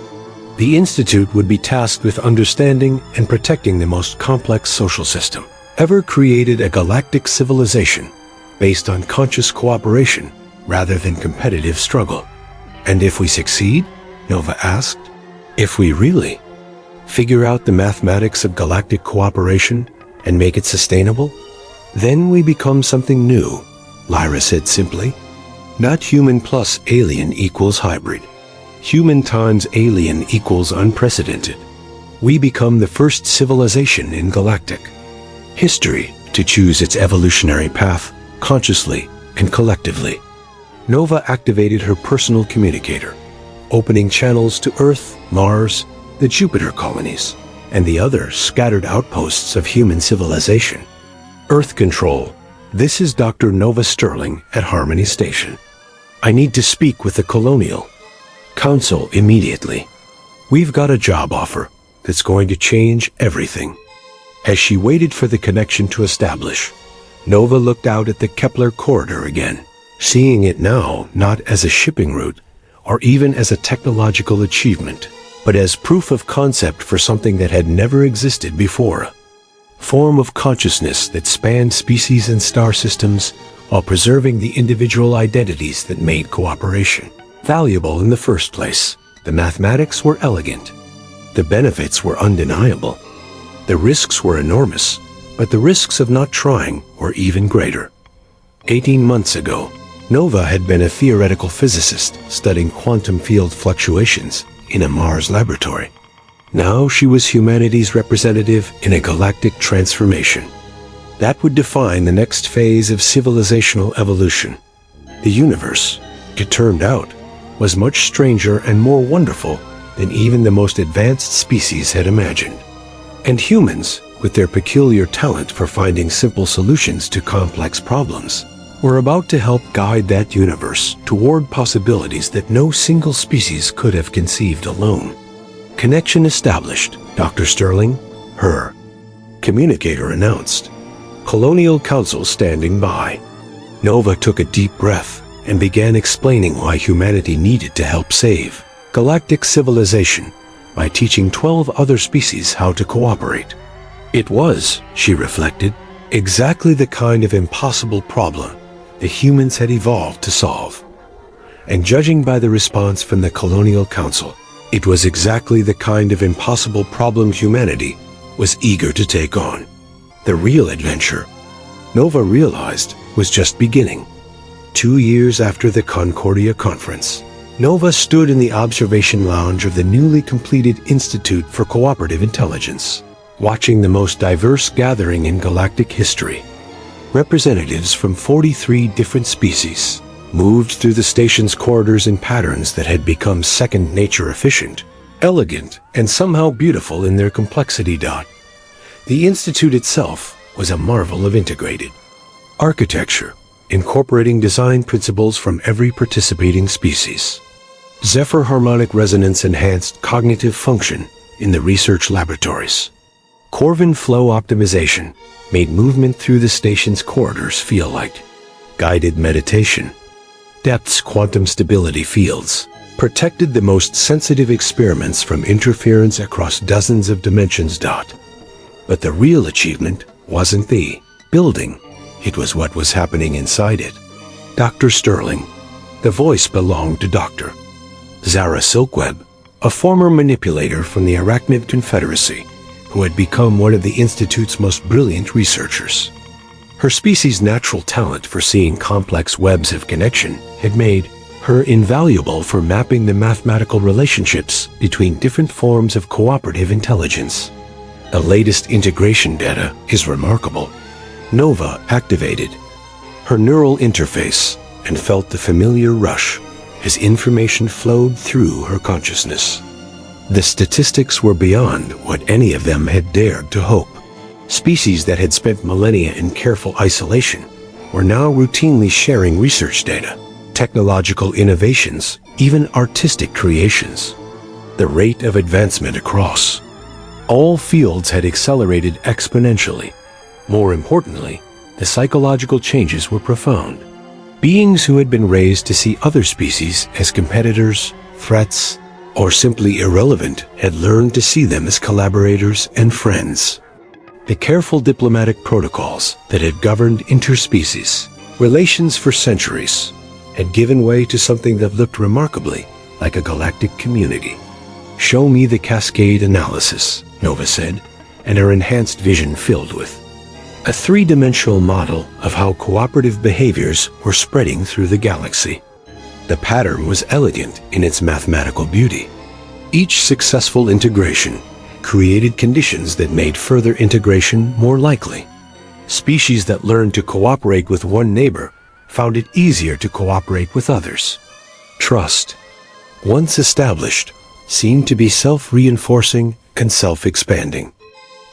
[SPEAKER 1] The Institute would be tasked with understanding and protecting the most complex social system ever created, a galactic civilization based on conscious cooperation rather than competitive struggle. And if we succeed? Nova asked. If we really figure out the mathematics of galactic cooperation and make it sustainable, then we become something new, Lyra said simply. Not human plus alien equals hybrid. Human times alien equals unprecedented. We become the first civilization in galactic history to choose its evolutionary path consciously and collectively. Nova activated her personal communicator, opening channels to Earth, Mars, the Jupiter colonies, and the other scattered outposts of human civilization. Earth Control, this is Dr. Nova Sterling at Harmony Station. I need to speak with the Colonial Council immediately. We've got a job offer that's going to change everything. As she waited for the connection to establish, Nova looked out at the Kepler corridor again, seeing it now not as a shipping route or even as a technological achievement, but as proof of concept for something that had never existed before. A form of consciousness that spanned species and star systems while preserving the individual identities that made cooperation valuable in the first place. The mathematics were elegant. The benefits were undeniable. The risks were enormous, but the risks of not trying were even greater. 18 months ago, Nova had been a theoretical physicist studying quantum field fluctuations in a Mars laboratory. Now she was humanity's representative in a galactic transformation. That would define the next phase of civilizational evolution. The universe, it turned out, was much stranger and more wonderful than even the most advanced species had imagined. And humans, with their peculiar talent for finding simple solutions to complex problems, were about to help guide that universe toward possibilities that no single species could have conceived alone. Connection established, Dr. Sterling, her communicator announced. Colonial Council standing by. Nova took a deep breath and began explaining why humanity needed to help save galactic civilization by teaching 12 other species how to cooperate. It was, she reflected, exactly the kind of impossible problem the humans had evolved to solve. And judging by the response from the Colonial Council, it was exactly the kind of impossible problem humanity was eager to take on. The real adventure, Nova realized, was just beginning. 2 years after the Concordia Conference, Nova stood in the observation lounge of the newly completed Institute for Cooperative Intelligence, watching the most diverse gathering in galactic history. Representatives from 43 different species moved through the station's corridors in patterns that had become second nature efficient, elegant, and somehow beautiful in their complexity. The Institute itself was a marvel of integrated architecture, incorporating design principles from every participating species. Zephyr harmonic resonance enhanced cognitive function in the research laboratories. Corvin flow optimization made movement through the station's corridors feel like guided meditation. Depth's quantum stability fields protected the most sensitive experiments from interference across dozens of dimensions. But the real achievement wasn't the building, it was what was happening inside it. Dr. Sterling, the voice belonged to Dr. Zara Silkweb, a former manipulator from the Arachnid Confederacy, who had become one of the Institute's most brilliant researchers. Her species' natural talent for seeing complex webs of connection had made her invaluable for mapping the mathematical relationships between different forms of cooperative intelligence. The latest integration data is remarkable. Nova activated her neural interface and felt the familiar rush as information flowed through her consciousness. The statistics were beyond what any of them had dared to hope. Species that had spent millennia in careful isolation were now routinely sharing research data, technological innovations, even artistic creations. The rate of advancement across all fields had accelerated exponentially. More importantly, the psychological changes were profound. Beings who had been raised to see other species as competitors, threats, or simply irrelevant had learned to see them as collaborators and friends. The careful diplomatic protocols that had governed interspecies relations for centuries had given way to something that looked remarkably like a galactic community. "Show me the cascade analysis," Nova said, and her enhanced vision filled with a three-dimensional model of how cooperative behaviors were spreading through the galaxy. The pattern was elegant in its mathematical beauty. Each successful integration created conditions that made further integration more likely. Species that learned to cooperate with one neighbor found it easier to cooperate with others. Trust, once established, seemed to be self-reinforcing and self-expanding.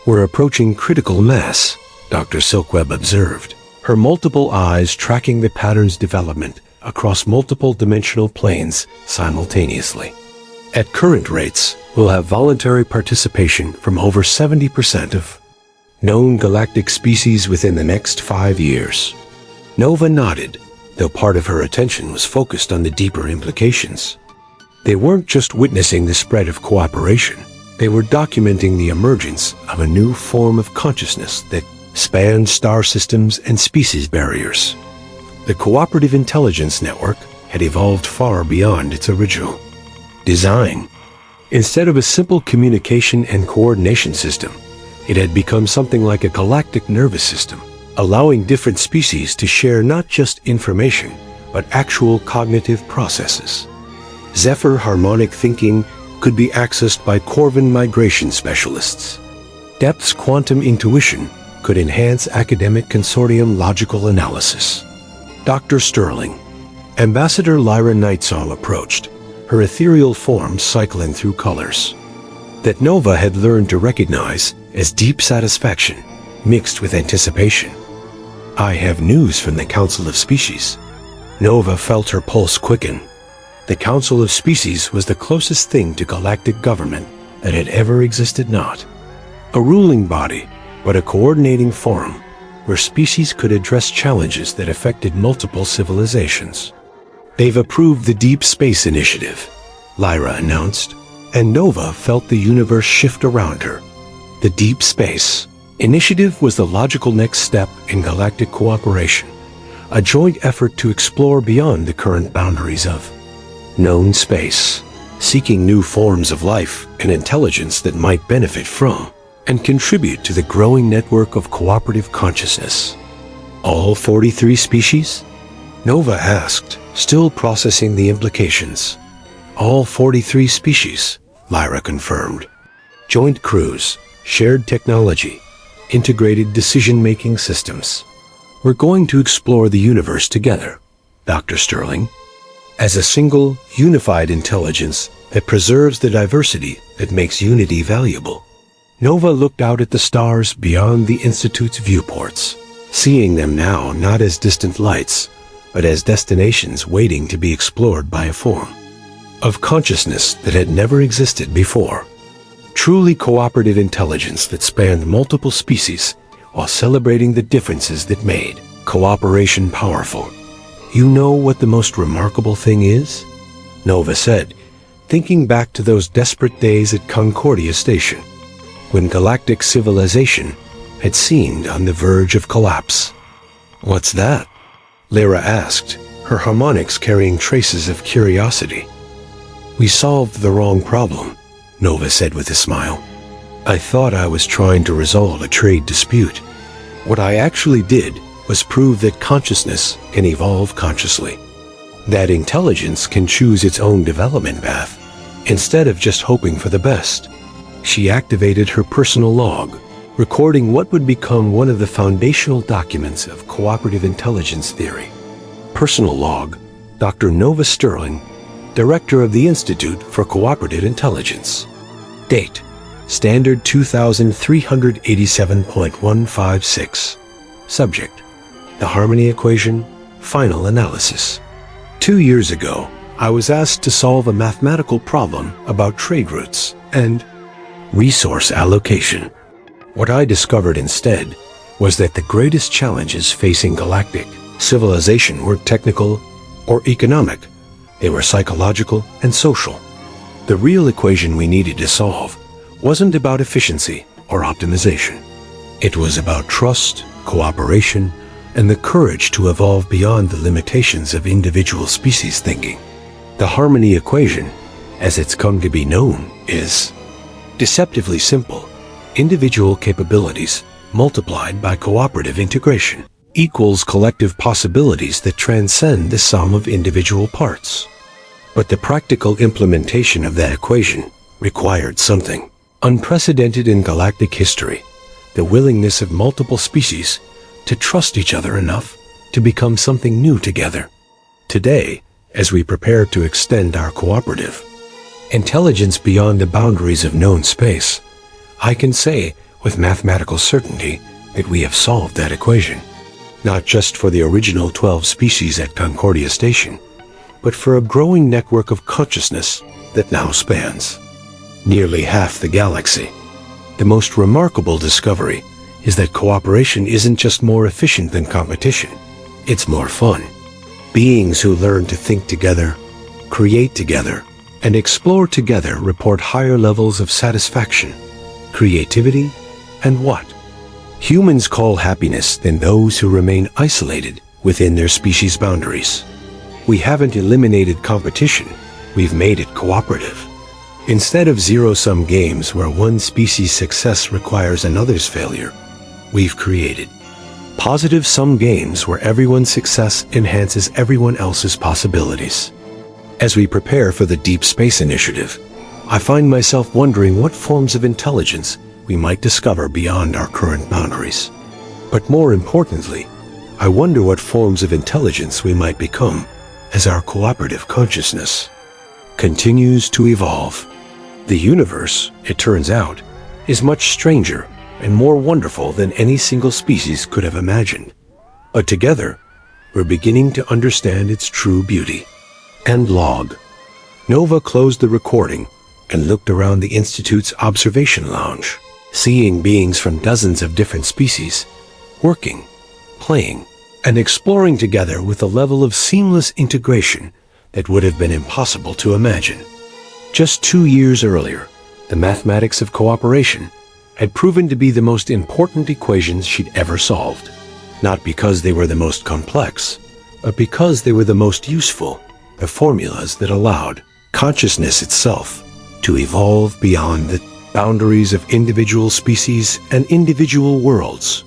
[SPEAKER 1] "We're approaching critical mass," Dr. Silkweb observed, her multiple eyes tracking the pattern's development across multiple dimensional planes simultaneously. "At current rates, we'll have voluntary participation from over 70% of known galactic species within the next 5 years." Nova nodded, though part of her attention was focused on the deeper implications. They weren't just witnessing the spread of cooperation, they were documenting the emergence of a new form of consciousness that spanned star systems and species barriers. The Cooperative Intelligence Network had evolved far beyond its original design. Instead of a simple communication and coordination system, It had become something like a galactic nervous system, allowing different species to share not just information, but actual cognitive processes. Zephyr harmonic thinking could be accessed by Corvin migration specialists. Depth's quantum intuition could enhance academic consortium logical analysis. Dr. Sterling. Ambassador Lyra Nightsong approached, her ethereal form cycling through colors that Nova had learned to recognize as deep satisfaction mixed with anticipation. I have news from the Council of Species. Nova felt her pulse quicken. The Council of Species was the closest thing to galactic government that had ever existed, not a ruling body, but a coordinating forum where species could address challenges that affected multiple civilizations. They've approved the Deep Space Initiative, Lyra announced, and Nova felt the universe shift around her. The Deep Space Initiative was the logical next step in galactic cooperation, a joint effort to explore beyond the current boundaries of known space, seeking new forms of life and intelligence that might benefit from and contribute to the growing network of cooperative consciousness. All 43 species? Nova asked, still processing the implications. All 43 species, Lyra confirmed. Joint crews, shared technology, integrated decision-making systems. We're going to explore the universe together, Dr. Sterling, as a single, unified intelligence that preserves the diversity that makes unity valuable. Nova looked out at the stars beyond the Institute's viewports, seeing them now not as distant lights, but as destinations waiting to be explored by a form of consciousness that had never existed before. Truly cooperative intelligence that spanned multiple species while celebrating the differences that made cooperation powerful. You know what the most remarkable thing is? Nova said, thinking back to those desperate days at Concordia Station, when galactic civilization had seemed on the verge of collapse. What's that? Lyra asked, her harmonics carrying traces of curiosity. We solved the wrong problem, Nova said with a smile. I thought I was trying to resolve a trade dispute. What I actually did was prove that consciousness can evolve consciously, that intelligence can choose its own development path, instead of just hoping for the best. She activated her personal log, recording what would become one of the foundational documents of cooperative intelligence theory. Personal log, Dr. Nova Sterling, Director of the Institute for Cooperative Intelligence. Date, Standard 2387.156. Subject, the Harmony Equation, Final Analysis. 2 years ago, I was asked to solve a mathematical problem about trade routes and resource allocation. What I discovered instead was that the greatest challenges facing galactic civilization weren't technical or economic. They were psychological and social. The real equation we needed to solve wasn't about efficiency or optimization. It was about trust, cooperation, and the courage to evolve beyond the limitations of individual species thinking. The harmony equation, as it's come to be known, is deceptively simple. Individual capabilities multiplied by cooperative integration equals collective possibilities that transcend the sum of individual parts. But the practical implementation of that equation required something unprecedented in galactic history: the willingness of multiple species to trust each other enough to become something new together. Today, as we prepare to extend our cooperative intelligence beyond the boundaries of known space, I can say with mathematical certainty that we have solved that equation, not just for the original 12 species at Concordia Station, but for a growing network of consciousness that now spans nearly half the galaxy. The most remarkable discovery is that cooperation isn't just more efficient than competition, it's more fun. Beings who learn to think together, create together, and explore together report higher levels of satisfaction, creativity, and what humans call happiness than those who remain isolated within their species' boundaries. We haven't eliminated competition, we've made it cooperative. Instead of zero-sum games where one species' success requires another's failure, we've created positive-sum games where everyone's success enhances everyone else's possibilities. As we prepare for the Deep Space Initiative, I find myself wondering what forms of intelligence we might discover beyond our current boundaries. But more importantly, I wonder what forms of intelligence we might become as our cooperative consciousness continues to evolve. The universe, it turns out, is much stranger and more wonderful than any single species could have imagined. But together, we're beginning to understand its true beauty. End log. Nova closed the recording and looked around the Institute's observation lounge, seeing beings from dozens of different species, working, playing, and exploring together with a level of seamless integration that would have been impossible to imagine. Just 2 years earlier, the mathematics of cooperation had proven to be the most important equations she'd ever solved, not because they were the most complex, but because they were the most useful, the formulas that allowed consciousness itself to evolve beyond the boundaries of individual species and individual worlds.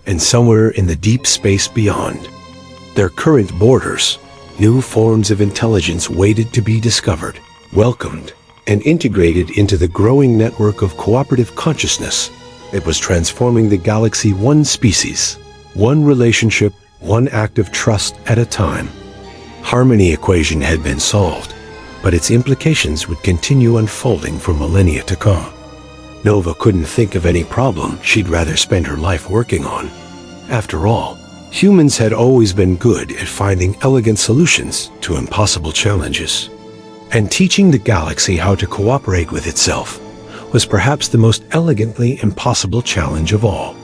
[SPEAKER 1] And somewhere in the deep space beyond, their current borders, new forms of intelligence waited to be discovered, welcomed, and integrated into the growing network of cooperative consciousness that was transforming the galaxy one species, one relationship, one act of trust at a time. Harmony equation had been solved, but its implications would continue unfolding for millennia to come. Nova couldn't think of any problem she'd rather spend her life working on. After all, humans had always been good at finding elegant solutions to impossible challenges. And teaching the galaxy how to cooperate with itself was perhaps the most elegantly impossible challenge of all.